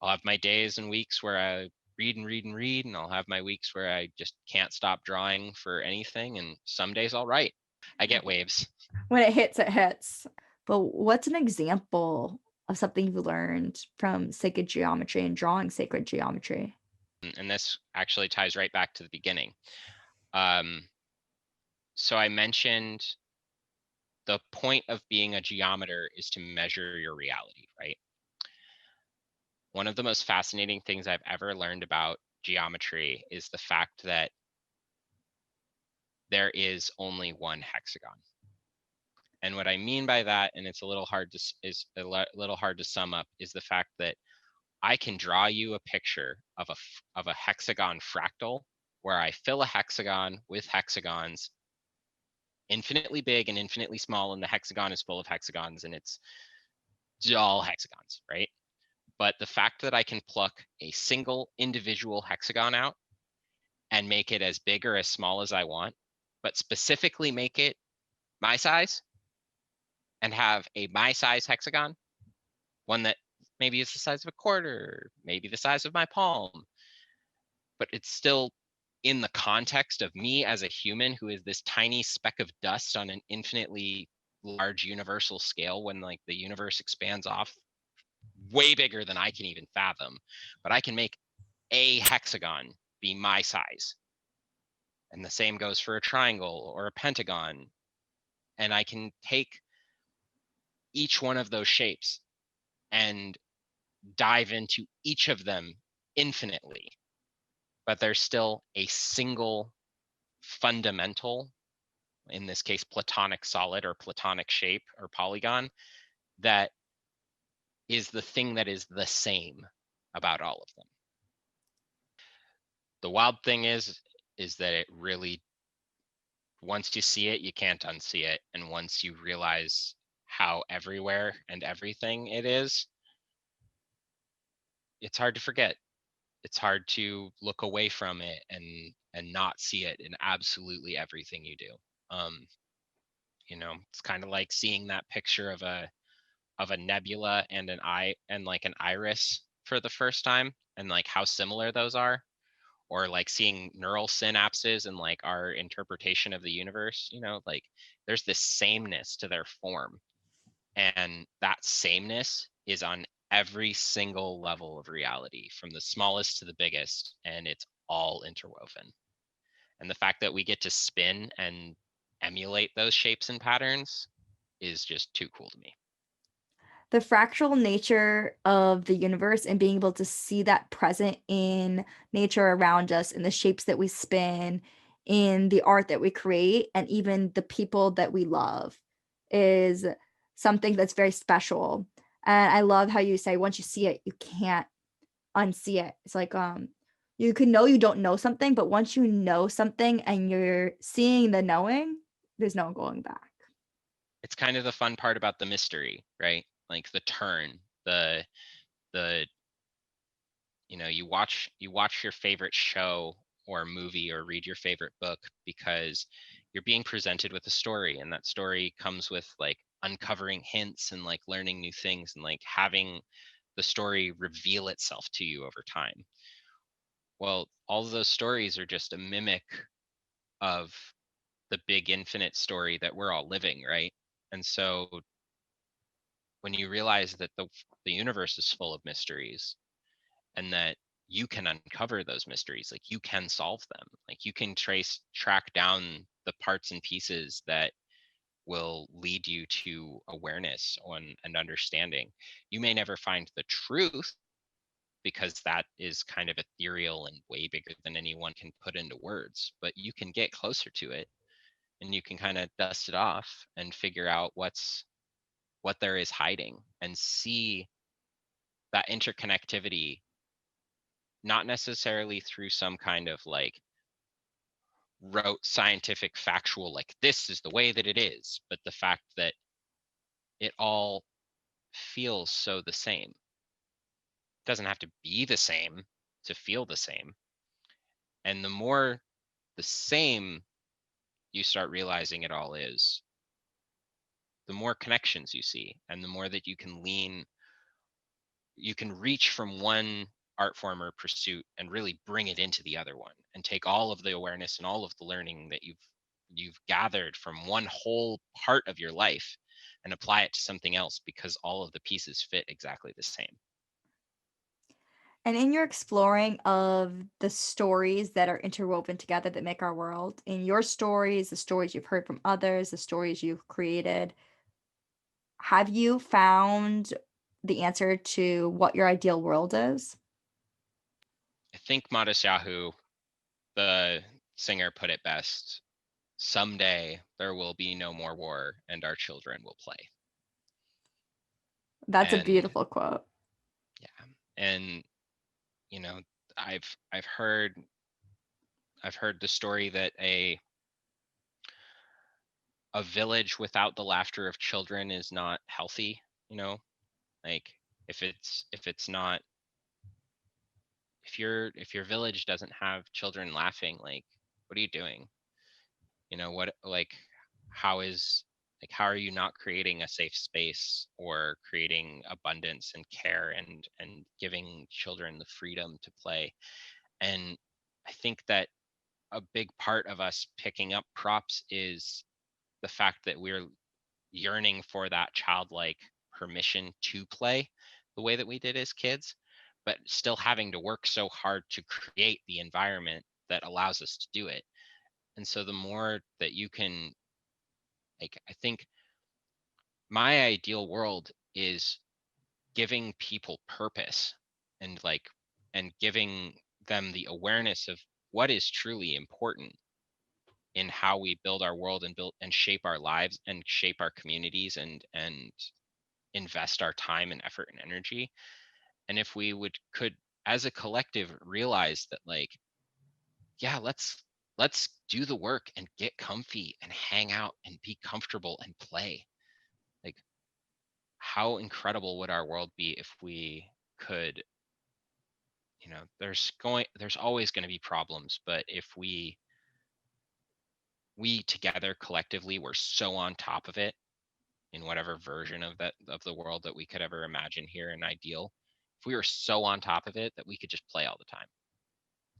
I'll have my days and weeks where I read and read and read, and I'll have my weeks where I just can't stop drawing for anything. And some days I'll write. I get waves.
When it hits, it hits. But what's an example of something you learned from sacred geometry and drawing sacred geometry?
And this actually ties right back to the beginning. Um, so I mentioned the point of being a geometer is to measure your reality, right? One of the most fascinating things I've ever learned about geometry is the fact that there is only one hexagon. And what I mean by that, and it's a little hard to little hard to sum up, is the fact that I can draw you a picture of a hexagon fractal where I fill a hexagon with hexagons infinitely big and infinitely small, and the hexagon is full of hexagons, and it's all hexagons, right? But the fact that I can pluck a single individual hexagon out and make it as big or as small as I want, but specifically make it my size and have a my size hexagon, one that maybe is the size of a quarter, maybe the size of my palm, but it's still in the context of me as a human who is this tiny speck of dust on an infinitely large universal scale, when like the universe expands off way bigger than I can even fathom. But I can make a hexagon be my size. And the same goes for a triangle or a pentagon. And I can take each one of those shapes and dive into each of them infinitely. But there's still a single fundamental, in this case, platonic solid or platonic shape or polygon, that is the thing that is the same about all of them. The wild thing is that it really, once you see it, you can't unsee it. And once you realize how everywhere and everything it is, it's hard to forget. It's hard to look away from it and not see it in absolutely everything you do. You know, it's kind of like seeing that picture of a nebula and an eye and like an iris for the first time, and like how similar those are, or like seeing neural synapses and like our interpretation of the universe. You know, like there's this sameness to their form, and that sameness is on every single level of reality, from the smallest to the biggest, and it's all interwoven. And the fact that we get to spin and emulate those shapes and patterns is just too cool to me.
The fractal nature of the universe and being able to see that present in nature around us, in the shapes that we spin, in the art that we create, and even the people that we love is something that's very special. And I love how you say once you see it, you can't unsee it. It's like you can know you don't know something, but once you know something and you're seeing the knowing, there's no going back.
It's kind of the fun part about the mystery, right? Like the turn, the you know, you watch your favorite show or movie or read your favorite book because you're being presented with a story, and that story comes with like uncovering hints and like learning new things and like having the story reveal itself to you over time. Well, all of those stories are just a mimic of the big infinite story that we're all living, right? And so when you realize that the universe is full of mysteries, and that you can uncover those mysteries, like you can solve them, like you can track down the parts and pieces that will lead you to awareness on and understanding. You may never find the truth, because that is kind of ethereal and way bigger than anyone can put into words, but you can get closer to it, and you can kind of dust it off and figure out what there is hiding, and see that interconnectivity, not necessarily through some kind of like rote scientific factual, like this is the way that it is, but the fact that it all feels so the same. It doesn't have to be the same to feel the same. And the more the same you start realizing it all is, the more connections you see, and the more that you can reach from one art form or pursuit and really bring it into the other one, and take all of the awareness and all of the learning that you've gathered from one whole part of your life and apply it to something else, because all of the pieces fit exactly the same.
And in your exploring of the stories that are interwoven together that make our world, in your stories, the stories you've heard from others, the stories you've created, have you found the answer to what your ideal world is?
I think Modest Yahoo, the singer, put it best: someday there will be no more war and our children will play.
That's a
And
beautiful quote.
yeah, and you know, I've heard the story that a village without the laughter of children is not healthy, you know. Like if it's not, if your village doesn't have children laughing, like what are you doing? What, like, how is, like, how are you not creating a safe space or creating abundance and care and giving children the freedom to play? And I think that a big part of us picking up props is the fact that we're yearning for that childlike permission to play the way that we did as kids, but still having to work so hard to create the environment that allows us to do it. And so the more that you can, like, I think my ideal world is giving people purpose and like, and giving them the awareness of what is truly important in how we build our world and build and shape our lives and shape our communities and invest our time and effort and energy. And if we could as a collective realize that, like, yeah, let's do the work and get comfy and hang out and be comfortable and play. Like, how incredible would our world be if we could, there's always going to be problems, but if we together collectively were so on top of it in whatever version of the world that we could ever imagine here in ideal, if we were so on top of it that we could just play all the time,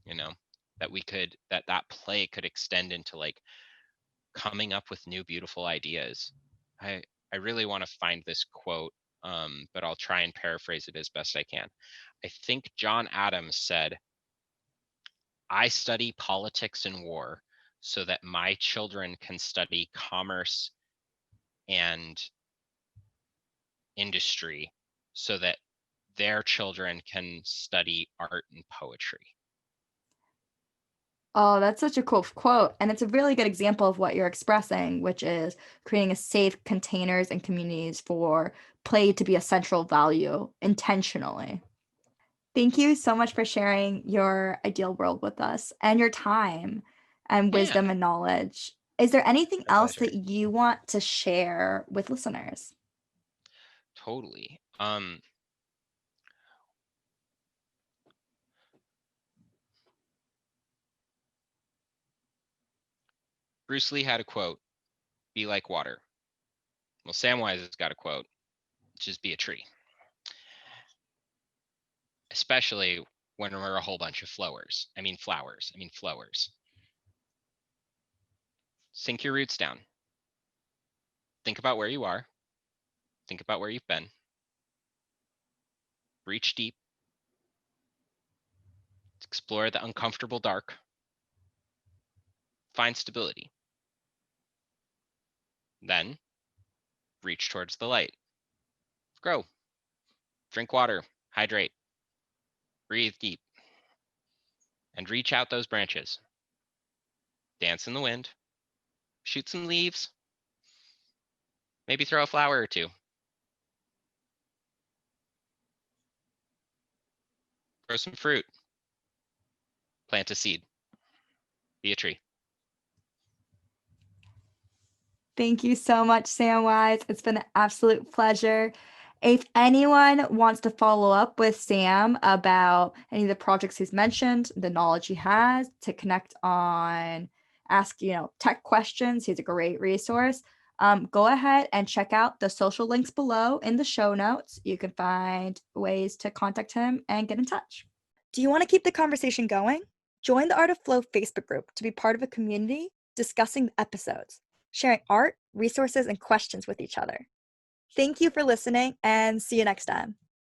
you know, that we could, that play could extend into like coming up with new beautiful ideas. I really want to find this quote, but I'll try and paraphrase it as best I can. I think John Adams said, "I study politics and war so that my children can study commerce and industry so that their children can study art and poetry."
Oh, that's such a cool quote. And it's a really good example of what you're expressing, which is creating a safe containers and communities for play to be a central value intentionally. Thank you so much for sharing your ideal world with us and your time and
Yeah,
wisdom and knowledge. Is there anything
my
else
pleasure.
that you want to share with listeners?
Totally. Bruce Lee had a quote, "Be like water." Well, Samwise has got a quote, "Just be a tree." Especially when we're a whole bunch of flowers. I mean flowers. I mean flowers. Sink your roots down. Think about where you are. Think about where you've been. Reach deep. Explore the uncomfortable dark. Find stability. Then reach towards the light. Grow. Drink water. Hydrate. Breathe deep. And reach out those branches. Dance in the wind. Shoot some leaves. Maybe throw a flower or two. Grow some fruit. Plant a seed. Be a tree.
Thank you so much, Samwise. It's been an absolute pleasure. If anyone wants to follow up with Sam about any of the projects he's mentioned, the knowledge he has to connect on, ask, tech questions, he's a great resource. Go ahead and check out the social links below in the show notes. You can find ways to contact him and get in touch. Do you want to keep the conversation going? Join the Art of Flow Facebook group to be part of a community discussing episodes, sharing art, resources, and questions with each other. Thank you for listening and see you next time.